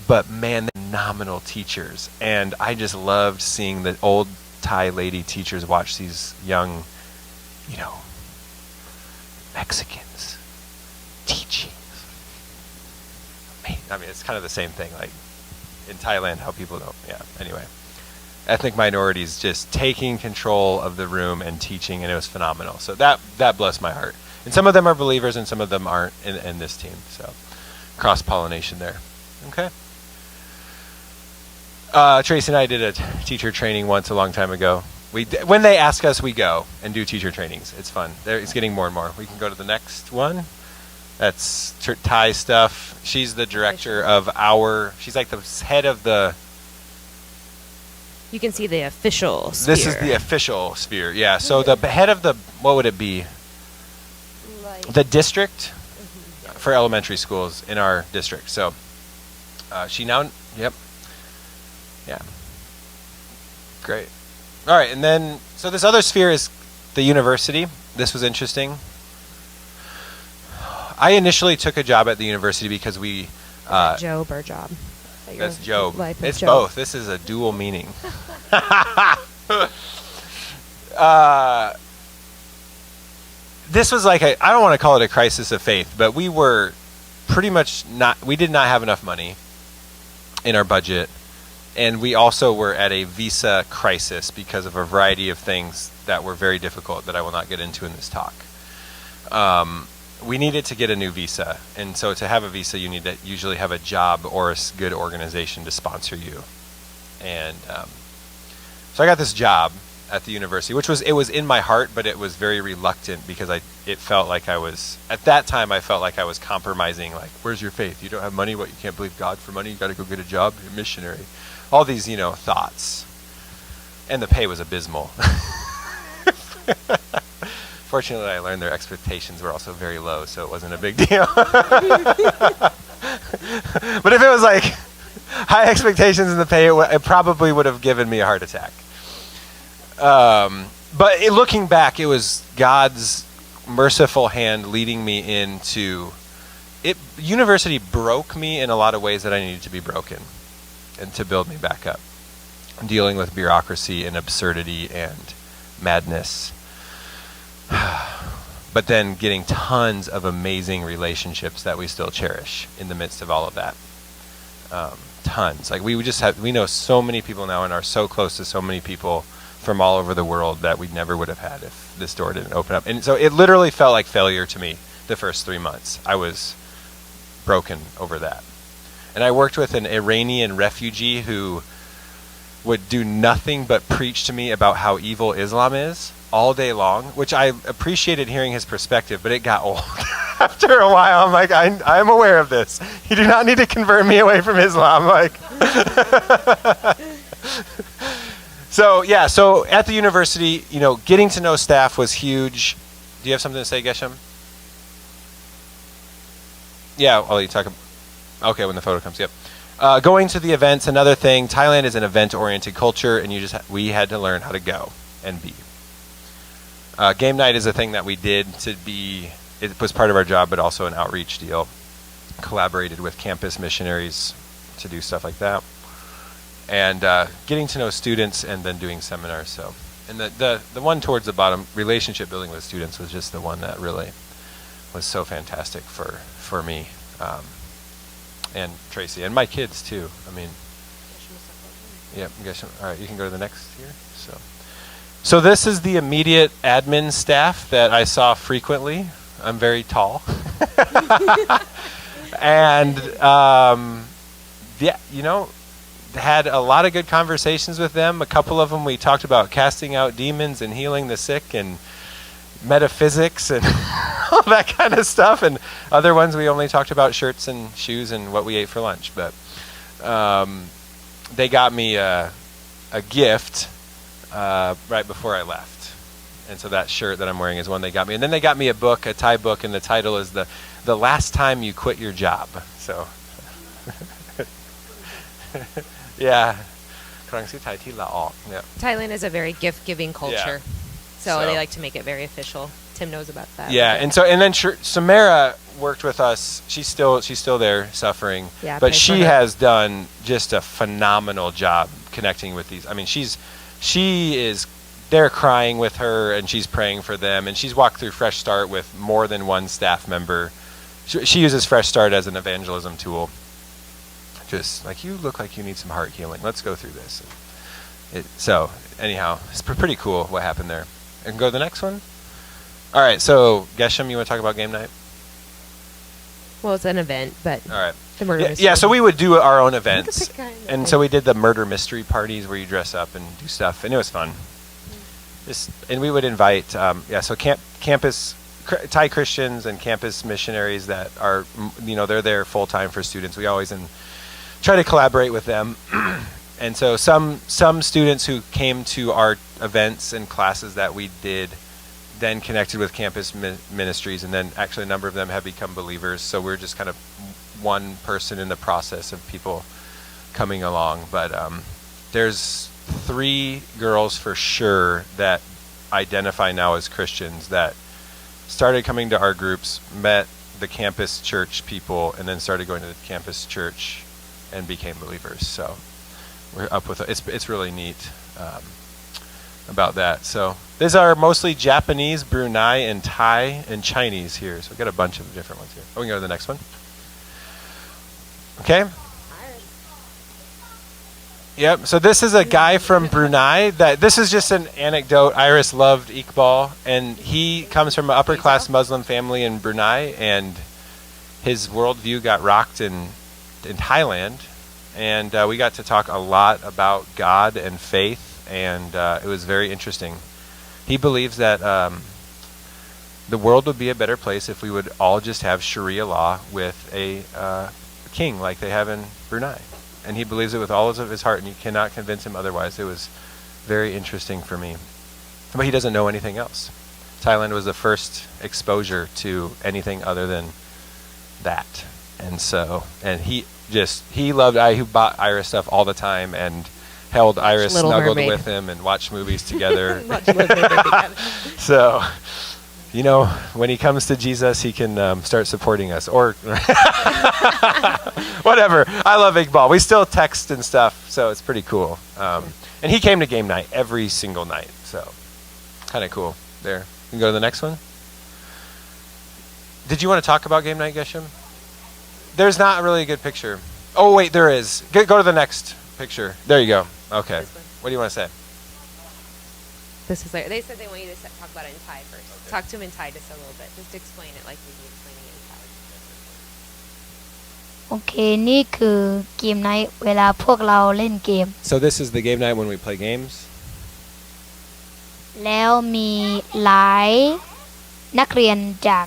But man, they're phenomenal teachers. And I just loved seeing the old Thai lady teachers watch these young Mexicans teaching. I mean, it's kind of the same thing, like in Thailand, how people don't. Yeah. Anyway, ethnic minorities just taking control of the room and teaching, and it was phenomenal. So that blessed my heart. And some of them are believers, and some of them aren't in this team. So cross pollination there. Okay. Tracy and I did a teacher training once a long time ago. When they ask us, we go and do teacher trainings. It's fun. It's getting more and more. We can go to the next one. That's Thai stuff. She's the director of she's like the head of the... You can see the official sphere. This is the official sphere, yeah. So the head of the, what would it be? The district for elementary schools in our district. So she now, yep. Yeah. Great. All right, and then, so this other sphere is the university. This was interesting. I initially took a job at the university because we... Job or job? That's Job. It's Job. Both. This is a dual meaning. This was like I don't want to call it a crisis of faith, but we were pretty much we did not have enough money in our budget. And we also were at a visa crisis because of a variety of things that were very difficult that I will not get into in this talk. We needed to get a new visa. And so to have a visa, you need to usually have a job or a good organization to sponsor you. And so I got this job at the university, it was in my heart, but it was very reluctant because it felt like at that time I felt like I was compromising, like, where's your faith? You don't have money? What, you can't believe God for money? You got to go get a job? You're a missionary. All these, thoughts. And the pay was abysmal. Fortunately, I learned their expectations were also very low, so it wasn't a big deal. But if it was like high expectations in the pay, it probably would have given me a heart attack. But looking back, it was God's merciful hand leading me into it. University broke me in a lot of ways that I needed to be broken and to build me back up. Dealing with bureaucracy and absurdity and madness. But then getting tons of amazing relationships that we still cherish in the midst of all of that. Tons. Like we know so many people now and are so close to so many people from all over the world that we never would have had if this door didn't open up. And so it literally felt like failure to me the first 3 months. I was broken over that. And I worked with an Iranian refugee who would do nothing but preach to me about how evil Islam is all day long, which I appreciated hearing his perspective, but it got old. After a while, I'm like, I'm aware of this. You do not need to convert me away from Islam. Like, so at the university, getting to know staff was huge. Do you have something to say, Geshem? Yeah, I'll let you talk. Okay, when the photo comes, yep. Going to the events, another thing. Thailand is an event-oriented culture, and we had to learn how to go and be. Game night is a thing that we did it was part of our job, but also an outreach deal. Collaborated with campus missionaries to do stuff like that. And getting to know students and then doing seminars. So, and the one towards the bottom, relationship building with students, was just the one that really was so fantastic for me. And Tracy, and my kids too. I mean, yeah, all right, you can go to the next here. So this is the immediate admin staff that I saw frequently. I'm very tall. And, had a lot of good conversations with them. A couple of them we talked about casting out demons and healing the sick and metaphysics and all that kind of stuff. And other ones we only talked about shirts and shoes and what we ate for lunch. But they got me a gift right before I left. And so that shirt that I'm wearing is one they got me. And then they got me a book, a Thai book, and the title is The Last Time You Quit Your Job. So, yeah. Thailand is a very gift-giving culture. Yeah. So they like to make it very official. Tim knows about that. Yeah, and then Samara worked with us. She's still there suffering. Yeah, but she has done just a phenomenal job connecting with these. I mean, she is they're crying with her, and she's praying for them, and she's walked through Fresh Start with more than one staff member. She uses Fresh Start as an evangelism tool. Just like, you look like you need some heart healing. Let's go through this. So anyhow, it's pretty cool what happened there. And go to the next one. All right, so Geshem, you want to talk about game night? Well, it's an event, but All right. the murder Yeah, mystery. yeah, so we would do our own events. Kind of And thing. so we did the murder mystery parties where you dress up and do stuff, and it was fun. And we would invite, campus Thai Christians and campus missionaries that are, they're there full time for students. We always try to collaborate with them. And so some students who came to our events and classes that we did then connected with campus ministries, and then actually a number of them have become believers. So we're just kind of one person in the process of people coming along. But there's 3 girls for sure that identify now as Christians that started coming to our groups, met the campus church people, and then started going to the campus church and became believers. So we're up with it. It's really neat about that. So these are mostly Japanese, Brunei, and Thai, and Chinese here. So we've got a bunch of different ones here. We can go to the next one. Okay. Yep. So this is a guy from Brunei. This is just an anecdote. Iris loved Iqbal, and he comes from an upper class Muslim family in Brunei, and his worldview got rocked in Thailand, and we got to talk a lot about God and faith, and it was very interesting. He believes that the world would be a better place if we would all just have Sharia law with a king like they have in Brunei. And he believes it with all of his heart, and you cannot convince him otherwise. It was very interesting for me. But he doesn't know anything else. Thailand was the first exposure to anything other than that. And so, and he loved, he bought Iris stuff all the time and held Iris, Little snuggled Mermaid. with him, and watched movies together. Watch Little Mermaid together. So, when he comes to Jesus, he can start supporting us. Or whatever. I love Iqbal. We still text and stuff, so it's pretty cool. And he came to game night every single night, so kind of cool there. You can go to the next one. Did you want to talk about game night, Geshem? There's not really a good picture. Oh, wait, there is. Go to the next picture. There you go. Okay. This one. What do you want to say? This is they said they want you to talk about it in Thai first. Okay. Talk to him in Thai just a little bit. Just explain it like you'd be explaining it in Thai. โอเคนี่คือเกมไนท์เวลาพวกเราเล่นเกม So this is the game night when we play games. แล้วมีหลายนักเรียนจาก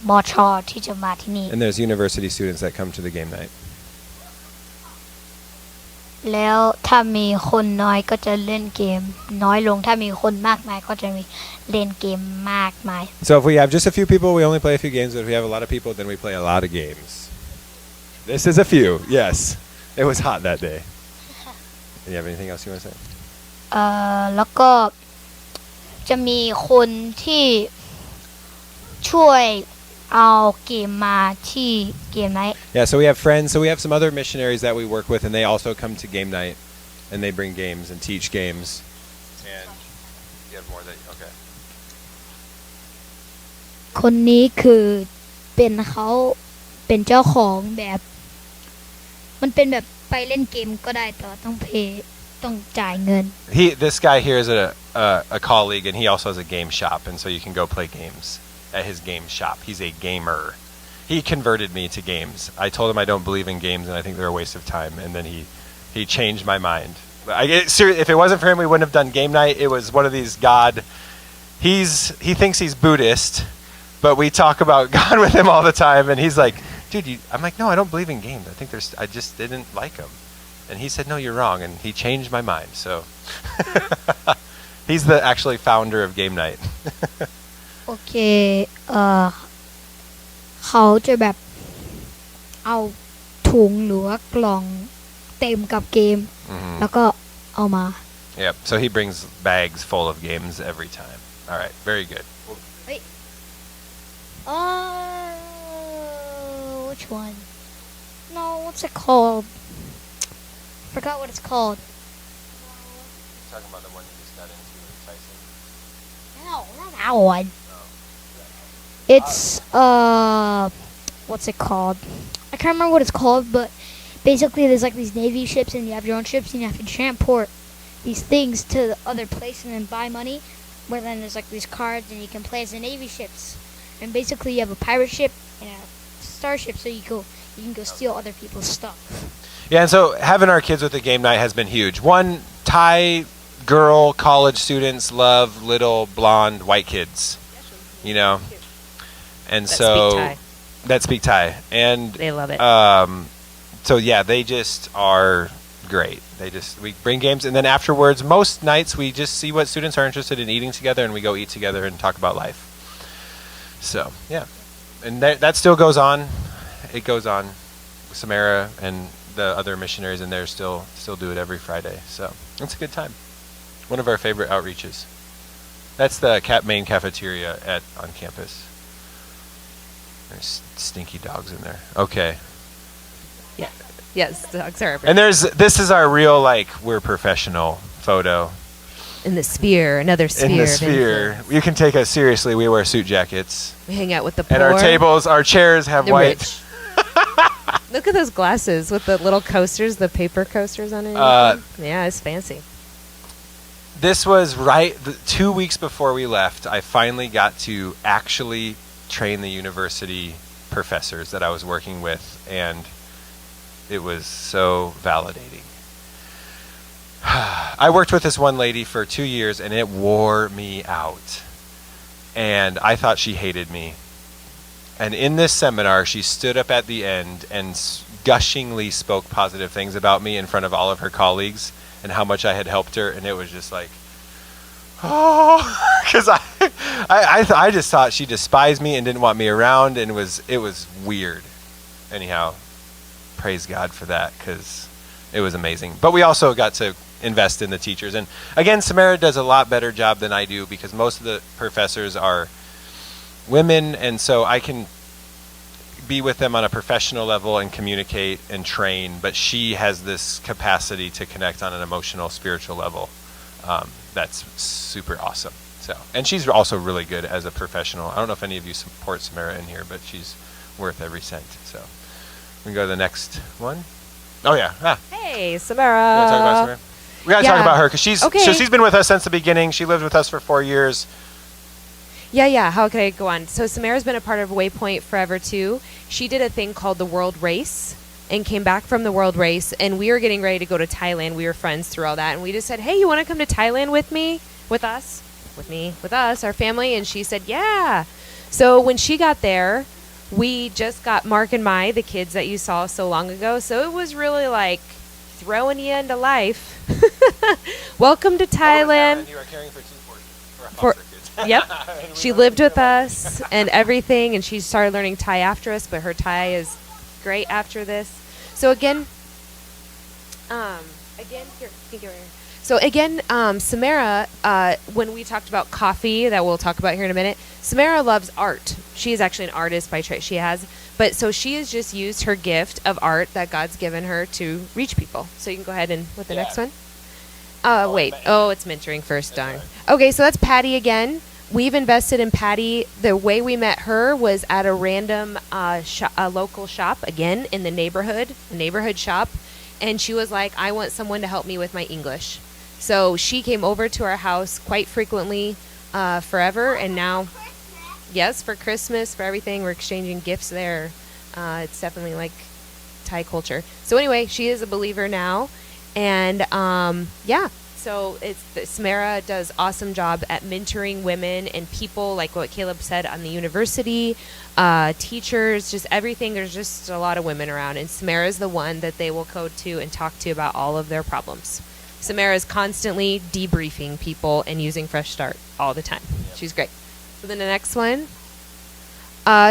มชที่จะมาที่นี่ And there's university students that come to the game night. แล้วถ้ามีคนน้อยก็จะเล่นเกมน้อยลงถ้ามีคนมากมายก็จะมีเล่นเกมมากมาย So if we have just a few people, we only play a few games. But if we have a lot of people, then we play a lot of games. This is a few, yes. It was hot that day. Do you have anything else you want to say? แล้วก็จะมีคนที่ช่วยเอาเกมมาที่เกมไนท์ Yeah, so we have friends. So we have some other missionaries that we work with, and they also come to game night, and they bring games and teach games. And you have more that okay. คนนี้คือเขาเป็นเจ้าของแบบมันเป็นแบบไปเล่นเกมก็ได้แต่ต้องจ่ายเงิน This guy here is a colleague, and he also has a game shop, and so you can go play games at his game shop. He's a gamer. He converted me to games. I told him I don't believe in games, and I think they're a waste of time, and then he changed my mind. But if it wasn't for him, we wouldn't have done game night. It was one of these he thinks he's Buddhist, but we talk about God with him all the time, and he's like, dude, I'm like, no, I don't believe in games. I just didn't like them. And he said, no, you're wrong, and he changed my mind. So he's the actually founder of game night. โอเคเขาจะแบบเอาถุงหรือว่ากล่องเต็มกับเกม แล้วก็เอามา Yep. So he brings bags full of games every time. All right. Very good. Which one? No, what's it called? Forgot what it's called. talking about the one you just got into with Tyson. No, not that one. Oh. It's what's it called? I can't remember what it's called, but basically there's like these Navy ships, and you have your own ships, and you have to transport these things to the other place and then buy money. Where then there's like these cards, and you can play as the Navy ships, and basically you have a pirate ship and a starship, so you can go steal other people's stuff. Yeah, and so having our kids with the game night has been huge. One, Thai girl college students love little blonde white kids, you know, and That so speak Thai. that speak Thai, and They love it. so yeah, they just are great. We bring games, and then afterwards, most nights we just see what students are interested in eating together, and we go eat together and talk about life. So yeah, and that still goes on. It goes on. Samara and the other missionaries in there still do it every Friday. So it's a good time. One of our favorite outreaches. That's the main cafeteria on campus. There's stinky dogs in there. Okay. Yeah. Yes, dogs are And this is our real, we're professional photo. in the sphere, another sphere. In the of sphere. influence. You can take us seriously. We wear suit jackets. We hang out with the poor. And our chairs have the white. rich. Look at those glasses with the little coasters, the paper coasters on it. Yeah, it's fancy. This was 2 weeks before we left. I finally got to actually train the university professors that I was working with, and it was so validating. I worked with this one lady for 2 years, and it wore me out. And I thought she hated me. And in this seminar, she stood up at the end and gushingly spoke positive things about me in front of all of her colleagues and how much I had helped her. And it was just like, oh, because I just thought she despised me and didn't want me around, and it was weird. Anyhow, praise God for that, because it was amazing. But we also got to invest in the teachers. And again, Samara does a lot better job than I do, because most of the professors are women, and so I can be with them on a professional level and communicate and train, but she has this capacity to connect on an emotional, spiritual level. That's super awesome. So, and she's also really good as a professional. I don't know if any of you support Samara in here, but she's worth every cent. So we can go to the next one. Oh yeah. Hey, You Samara. want to talk about Samara? We got to talk about her, because she's been with us since the beginning. She lived with us for 4 years. Yeah. How can I go on? So Samara's been a part of Waypoint forever too. She did a thing called the World Race and came back from the World Race, and we were getting ready to go to Thailand. We were friends through all that, and we just said, hey, you want to come to Thailand with us, our family? And she said, yeah. So when she got there, we just got Mark and Mai, the kids that you saw so long ago. So it was really like throwing you into life. Welcome to Thailand. You are caring for 2 foster kids. Yep. She lived with us and everything, and she started learning Thai after us, but her Thai is great after this. So again, here, you can go here. So again, Samara, when we talked about coffee, that we'll talk about here in a minute, Samara loves art. She is actually an artist by trade. But so she has just used her gift of art that God's given her to reach people. So you can go ahead and with the next one. Wait. Oh, it's mentoring first. Darn. Okay, so that's Patty again. We've invested in Patty. The way we met her was at a random local shop, again, in the neighborhood shop. And she was like, I want someone to help me with my English. So she came over to our house quite frequently forever. And now, yes, for Christmas, for everything, we're exchanging gifts there. It's definitely like Thai culture. So anyway, she is a believer now. And so Samara does awesome job at mentoring women and people, like what Caleb said, on the university, teachers, just everything. There's just a lot of women around, and Samara is the one that they will go to and talk to about all of their problems. Samara is constantly debriefing people and using Fresh Start all the time. Yep. She's great. So then the next one.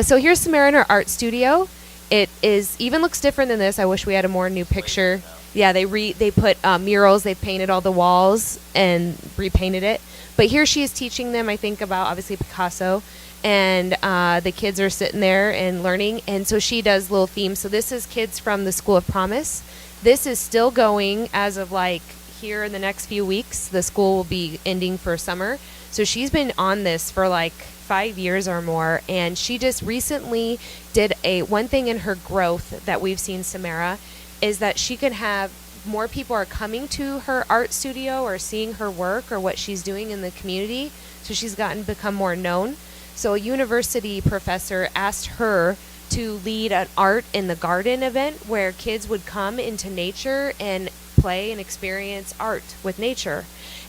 So here's Samara in her art studio. It even looks different than this. I wish we had a more new picture. Yeah, they put murals. They painted all the walls and repainted it. But here she is teaching them, I think, about obviously Picasso. And the kids are sitting there and learning. And so she does little themes. So this is kids from the School of Promise. This is still going as of like here in the next few weeks. The school will be ending for summer. So she's been on this for like 5 years or more, and she just recently did one thing in her growth that we've seen, Samara, is that she can have more people are coming to her art studio or seeing her work or what she's doing in the community. So she's become more known. So a university professor asked her to lead an art in the garden event where kids would come into nature and play and experience art with nature.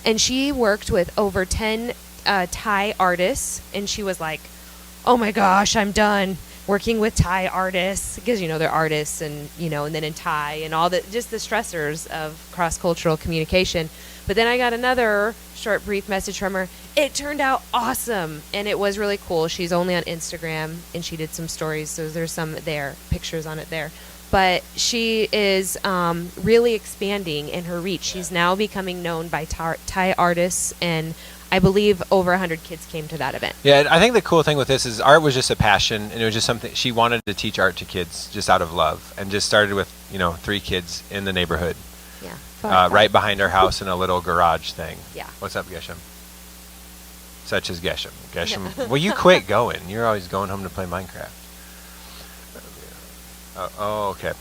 And she worked with over 10 Thai artists, and she was like, oh my gosh, I'm done working with Thai artists, because they're artists, and and then in Thai and all the just the stressors of cross-cultural communication. But then I got another short brief message from her. It turned out awesome, and it was really cool. She's only on Instagram, and she did some stories, so there's some there, pictures on it there. But she is really expanding in her reach. She's now becoming known by Thai artists, and I believe over 100 kids came to that event. Yeah, I think the cool thing with this is art was just a passion, and it was just something she wanted to teach art to kids just out of love, and just started with 3 kids in the neighborhood. Yeah. Right behind our house in a little garage thing. Yeah. What's up, Geshem? Such as Geshem. Geshem, well, you quit going. You're always going home to play Minecraft. Oh, okay.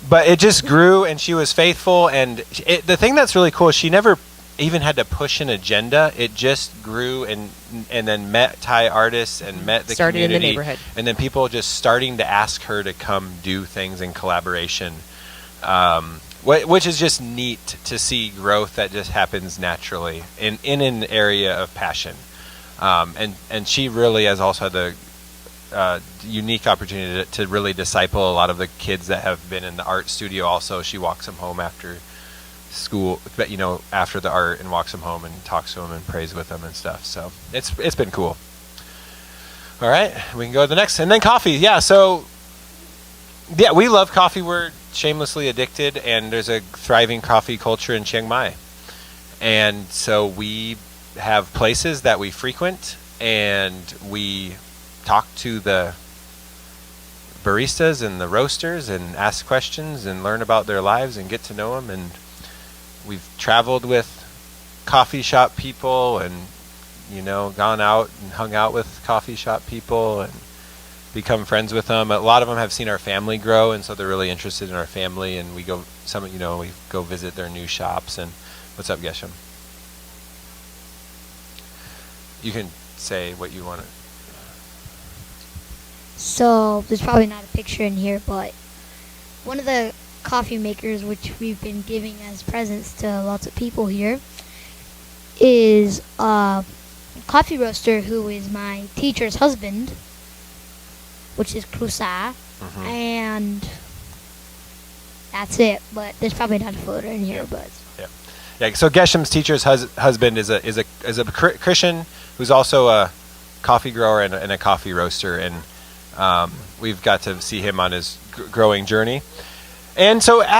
But it just grew, and she was faithful, and the thing that's really cool is she never even had to push an agenda. It just grew, and then met Thai artists and met the started community. In the neighborhood. And then people just starting to ask her to come do things in collaboration. Which is just neat to see growth that just happens naturally in an area of passion. And she really has also had the unique opportunity to really disciple a lot of the kids that have been in the art studio also. She walks them home after school, but after the art, and walks them home and talks to them and prays with them and stuff. So it's been cool. All right, we can go to the next. And then coffee. Yeah, so yeah, we love coffee. We're shamelessly addicted, and there's a thriving coffee culture in Chiang Mai. And so we have places that we frequent, and we talk to the baristas and the roasters and ask questions and learn about their lives and get to know them. And we've traveled with coffee shop people and gone out and hung out with coffee shop people and become friends with them. A lot of them have seen our family grow, and so they're really interested in our family, and we go visit their new shops. And what's up, Geshem? You can say what you want to. So there's probably not a picture in here, but one of the coffee makers, which we've been giving as presents to lots of people here, is a coffee roaster who is my teacher's husband, which is Krusa, and that's it. But there's probably not a photo in here, but yeah. So Geshem's teacher's husband is a Christian who's also a coffee grower and a coffee roaster, and we've got to see him on his growing journey. And so we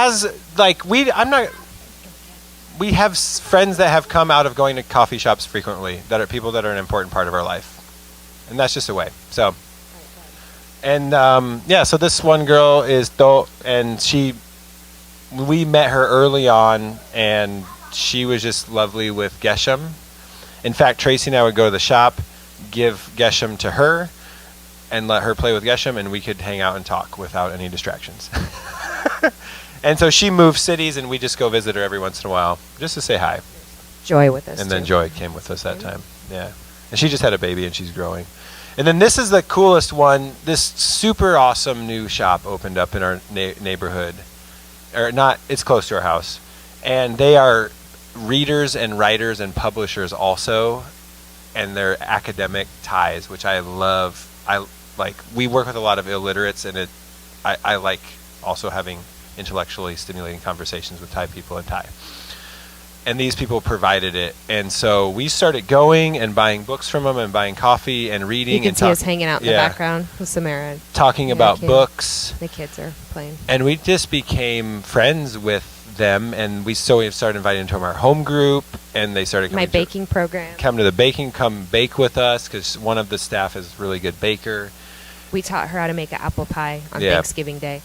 have friends that have come out of going to coffee shops frequently, that are people that are an important part of our life, and that's just a way. So. And so this one girl is Do, and we met her early on, and she was just lovely with Geshem. In fact, Tracy and I would go to the shop, give Geshem to her, and let her play with Geshem, and we could hang out and talk without any distractions. And so she moved cities, and we just go visit her every once in a while, just to say hi. Joy with us. And then Joy came with us that time. Yeah. And she just had a baby, and she's growing. And then this is the coolest one. This super awesome new shop opened up in our neighborhood. It's close to our house. And they are readers and writers and publishers also. And they're academic ties, which I love. We work with a lot of illiterates, and I like also having intellectually stimulating conversations with Thai people in Thai. And these people provided it. And so we started going and buying books from them and buying coffee and reading. You can and see us hanging out in the background with Samara. Talking about books. The kids are playing. And we just became friends with them. And we started inviting them to our home group. And they started coming my baking program. Come to the baking, come bake with us, because one of the staff is a really good baker. We taught her how to make an apple pie on Thanksgiving Day.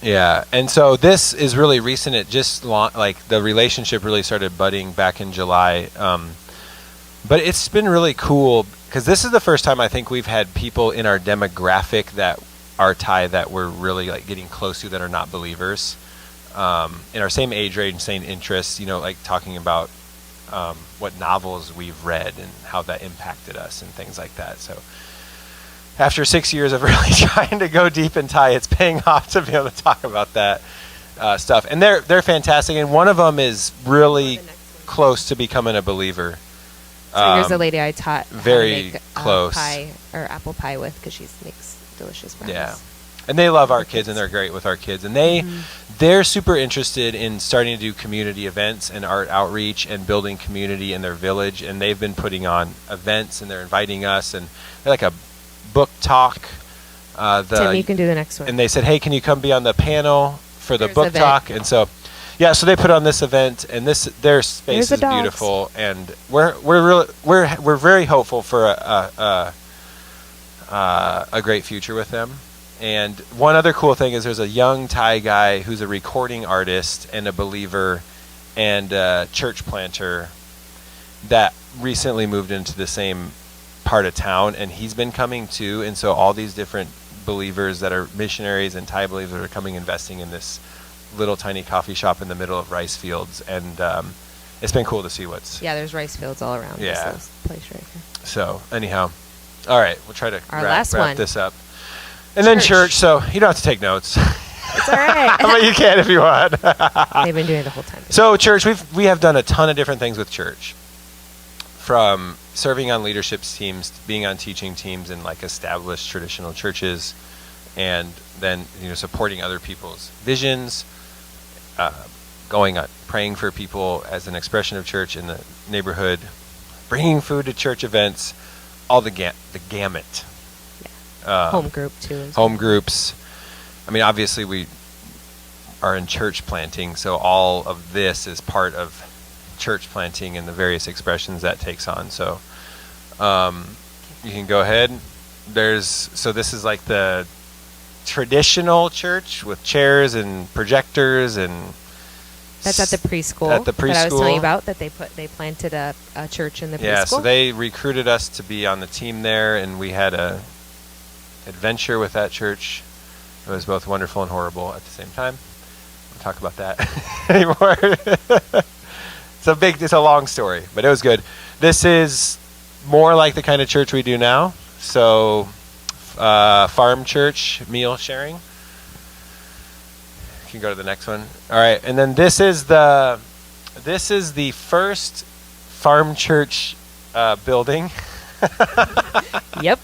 Yeah, and so this is really recent. It just like the relationship really started budding back in July, but it's been really cool because this is the first time I think we've had people in our demographic that are Thai that we're really like getting close to that are not believers, in our same age range, same interests. You know, like talking about what novels we've read and how that impacted us and things like that. So after 6 years of really trying to go deep in Thai, it's paying off to be able to talk about that stuff. And they're fantastic. And one of them is really close to becoming a believer. So here's the lady I taught very how to make close pie or apple pie with because she makes delicious brownies. Yeah. And they love our kids, and they're great with our kids. And they're super interested in starting to do community events and art outreach and building community in their village. And they've been putting on events, and they're inviting us. And they're like a book talk. Tim, you can do the next one. And they said, hey, can you come be on the panel for the There's book event. talk? And so, yeah, so they put on this event, and their space There's the is dogs. beautiful. And we're very hopeful for a great future with them. And one other cool thing is there's a young Thai guy who's a recording artist and a believer and a church planter that recently moved into the same part of town, and he's been coming too. And so all these different believers that are missionaries and Thai believers are coming investing in this little tiny coffee shop in the middle of rice fields. And it's been cool to see what's... Yeah, there's rice fields all around Yeah. this place right here. So anyhow, all right, we'll try to Our wrap last one. this up. And then church, so you don't have to take notes. It's all right. But you can if you want. They've been doing it the whole time. So church, we have done a ton of different things with church. From serving on leadership teams, being on teaching teams in like established traditional churches, and then supporting other people's visions, going on praying for people as an expression of church in the neighborhood, bringing food to church events, all the gamut. Home group too. Home groups. I mean, obviously we are in church planting, so all of this is part of church planting and the various expressions that takes on. So you can go ahead. So this is like the traditional church with chairs and projectors, and that's at the preschool. At the preschool that I was telling you about, that they planted a church in the preschool. Yeah, so they recruited us to be on the team there, and we had a adventure with that church. It was both wonderful and horrible at the same time. We'll talk about that anymore. It's a long story, but it was good. This is more like the kind of church we do now. So, farm church meal sharing. You can go to the next one. All right, and then this is the first farm church building. Yep.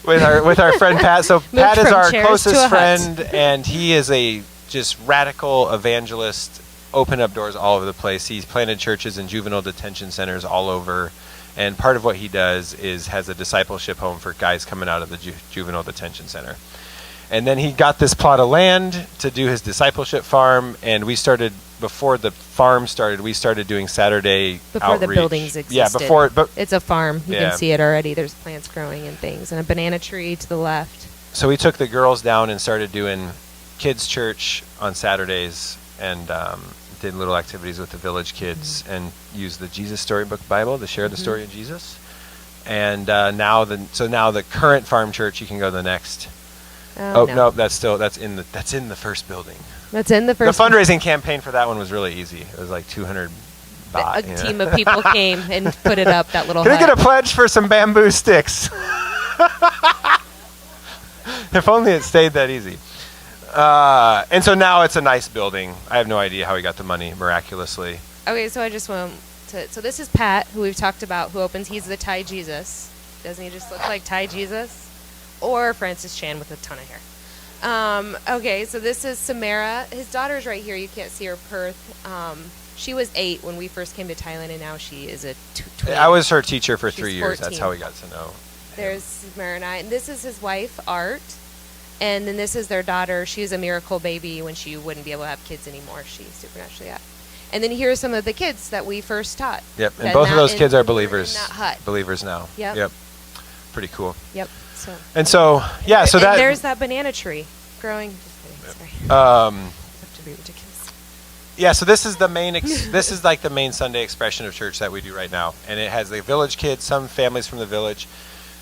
with our friend Pat. So Pat is our closest friend, hut. and he is a just radical evangelist, open up doors all over the place. He's planted churches and juvenile detention centers all over, and part of what he does is has a discipleship home for guys coming out of the juvenile detention center. And then he got this plot of land to do his discipleship farm, and we started, before the farm started, we started doing Saturday before outreach. the buildings existed. Yeah, before, but it's a farm. You Yeah. can see it already. There's plants growing and things, and a banana tree to the left. so we took the girls down and started doing kids' church on Saturdays, and did little activities with the village kids, and used the Jesus Storybook Bible to share the story of Jesus. And now the current farm church, you can go to the next. No. No, that's in the first building. That's in the first. The fundraising campaign for that one was really easy. It was like 200 baht. A team of people came and put it up, that little Can I hut. get a pledge for some bamboo sticks? If only it stayed that easy. And so now it's a nice building. I have no idea how he got the money, miraculously. Okay, so I just want to... So this is Pat, who we've talked about, who opens. He's the Thai Jesus. Doesn't he just look like Thai Jesus? Or Francis Chan with a ton of hair. Okay, so this is Samara. His daughter's right here. You can't see her, Perth. She was 8 when we first came to Thailand, and now she is a twin. I was her teacher for 3 She's years. 14. That's how we got to know. There's Samara and I. And this is his wife, Art. And then this is their daughter. She was a miracle baby when she wouldn't be able to have kids anymore. She supernaturally got. And then here are some of the kids that we first taught. Yep, and both of those kids are in believers. that hut. Believers now. Yep. Pretty cool. Yep. So. And so, yeah, so and that... there's that banana tree growing. Just kidding. Sorry. Um, Have to be ridiculous. Yeah, so this is the main. This is like the main Sunday expression of church that we do right now, and it has the village kids, some families from the village,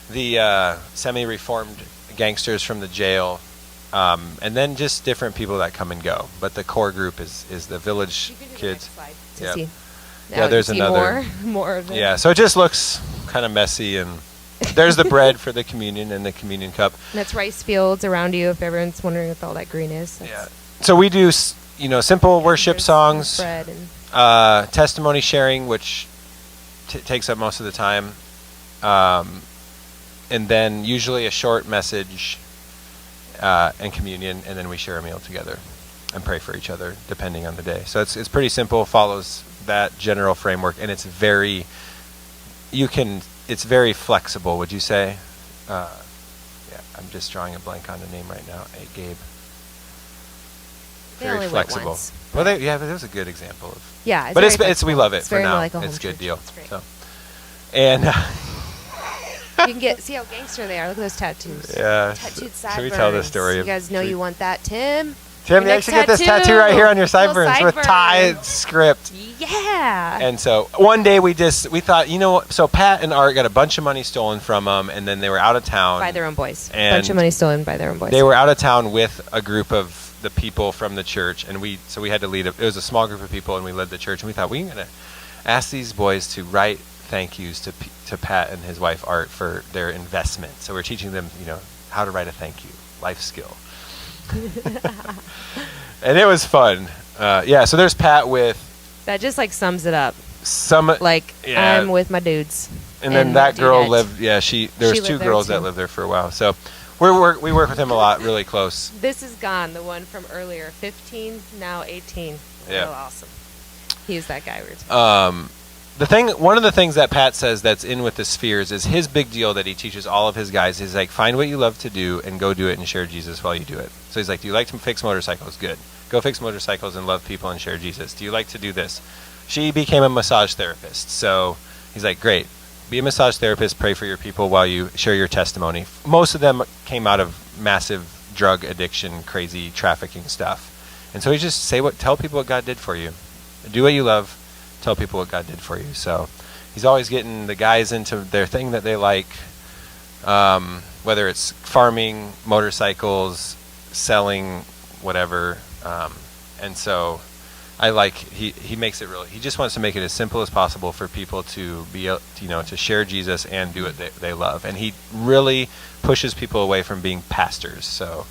the semi-reformed gangsters from the jail, and then just different people that come and go. But the core group is the village You can do the kids. next slide to Yeah. see. Yeah, Now there's you see another. more of them. Yeah, so it just looks kind of messy, and there's the bread for the communion and the communion cup. And that's rice fields around you. If everyone's wondering what all that green is. Yeah. So we do, simple worship There's songs. bread and Testimony sharing, which takes up most of the time, and then usually a short message and communion, and then we share a meal together and pray for each other depending on the day. So it's pretty simple, follows that general framework, and it's very flexible. Would you say? Yeah, I'm just drawing a blank on a name right now. Hey, Gabe. They Very only went flexible. once. Well, but that was a good example of. yeah. But very it's we flexible. love it It's for very now. like a home It's a good church. deal. It's great. So, and You can see how gangster they are. Look at those tattoos. yeah, Tattooed should we tell the sideburns. story? You guys know should we- you want that, Tim? Tim, Your you next should get this tattoo right here on your Little sideburns with Thai sideburn. script. Yeah. And so one day we thought, so Pat and Art got a bunch of money stolen from them, and then they were out of town. By their own boys. And Bunch of money stolen by their own boys. They were out of town with a group of the people from the church, and we had to lead. It was a small group of people, and we led the church. And we thought we're gonna ask these boys to write thank yous to Pat and his wife Art for their investment. So we're teaching them, how to write a thank you, life skill. And it was fun. So there's Pat with That just like sums it up. some. Like Yeah. I'm with my dudes. And then and that girl Dudette. lived. Yeah, there She was lived two there girls that too. lived there for a while. So we work with him a lot, really close. This is gone. The one from earlier, 15, now 18. Yeah. Real awesome. He's that guy we were talking One of the things that Pat says that's in with the spheres is his big deal that he teaches all of his guys is like, find what you love to do and go do it and share Jesus while you do it. So he's like, do you like to fix motorcycles? Good. Go fix motorcycles and love people and share Jesus. Do you like to do this? She became a massage therapist. So he's like, great. Be a massage therapist, pray for your people while you share your testimony. Most of them came out of massive drug addiction, crazy trafficking stuff. And so he just tell people what God did for you. Do what you love. Tell people what God did for you. So he's always getting the guys into their thing that they like, whether it's farming, motorcycles, selling, whatever. And so I like he makes it really. He just wants to make it as simple as possible for people to be to share Jesus and do what they love. And he really pushes people away from being pastors. So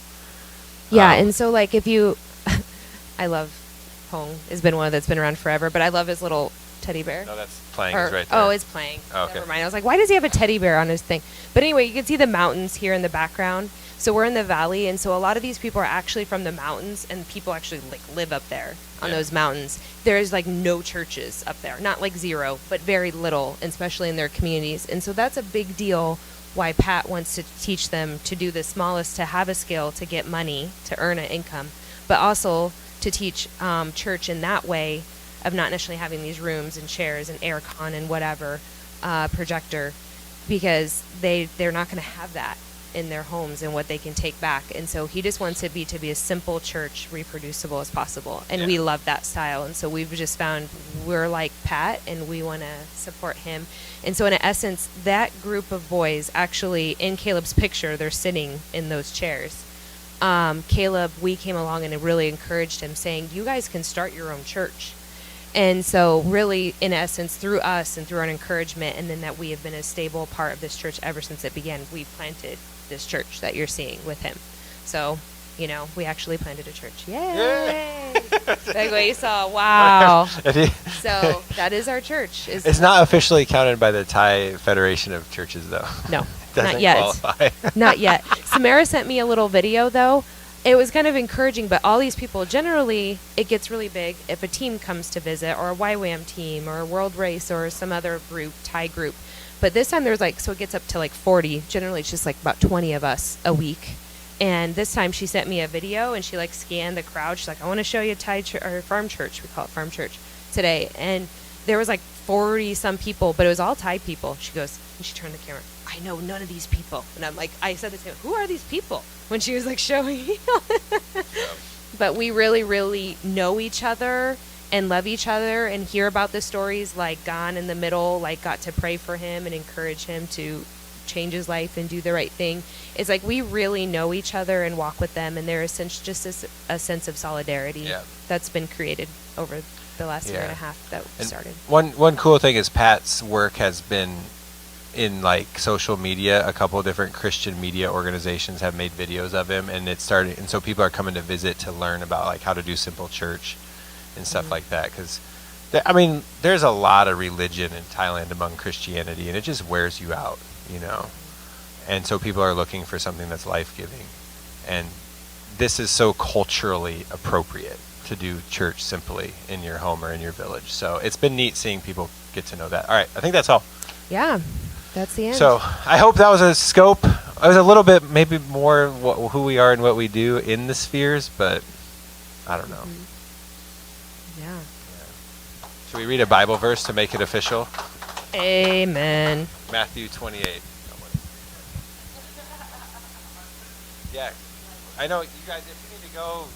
Yeah, and so like if you, I love Pong. Has been one that's been around forever, but I love his little teddy bear. no, that's playing Or- is right there. Oh, it's playing. Oh, okay. Never mind. I was like, why does he have a teddy bear on his thing? But anyway, you can see the mountains here in the background. So we're in the valley, and so a lot of these people are actually from the mountains, and people actually like live up there on Yeah. those mountains. There's like no churches up there, not like zero, but very little, especially in their communities. And so that's a big deal. Why Pat wants to teach them to do the smallest, to have a skill, to get money, to earn an income, but also to teach church in that way of not necessarily having these rooms and chairs and aircon and whatever projector, because they're not going to have that in their homes and what they can take back. And so he just wants it to be a simple church, reproducible as possible. And we love that style. And so we've just found we're like Pat and we want to support him. And so in essence, that group of boys actually, in Caleb's picture, they're sitting in those chairs. Caleb, we came along and really encouraged him, saying, you guys can start your own church. And so really, in essence, through us and through our encouragement, and then that we have been a stable part of this church ever since it began, we planted this church that you're seeing with him. So, we actually planted a church. Yay! Like what you saw. Wow. So that is our church. It's not officially counted by the Thai Federation of Churches, though. No, Doesn't not yet. qualify. Not yet. Samara sent me a little video, though. It was kind of encouraging, but all these people, generally, it gets really big if a team comes to visit, or a YWAM team, or a World Race, or some other group, Thai group. But this time there's so it gets up to 40. Generally, it's just about 20 of us a week. And this time she sent me a video, and she scanned the crowd. She's like, I want to show you Thai or farm church. We call it farm church today. And there was 40 some people, but it was all Thai people. She goes, and she turned the camera, I know none of these people. And I'm like, I said this to him, who are these people? When she was like showing me. But we really, really know each other and love each other and hear about the stories, like Don in the middle, like got to pray for him and encourage him to change his life and do the right thing. It's like we really know each other and walk with them, and there is just a sense of solidarity that's been created over the last year and a half that we started. One cool thing is Pat's work has been in like social media. A couple of different Christian media organizations have made videos of him, and it started, and so people are coming to visit to learn about like how to do simple church and stuff like that, because I mean there's a lot of religion in Thailand among Christianity, and it just wears you out, you know, and so people are looking for something that's life-giving, and this is so culturally appropriate to do church simply in your home or in your village. So it's been neat seeing people get to know that. All right, I think that's all. Yeah, that's the end. So I hope that was a scope. It was a little bit maybe more who we are and what we do in the spheres, but I don't know. Yeah. Should we read a Bible verse to make it official? Amen. Matthew 28. Yeah. I know you guys, if you need to go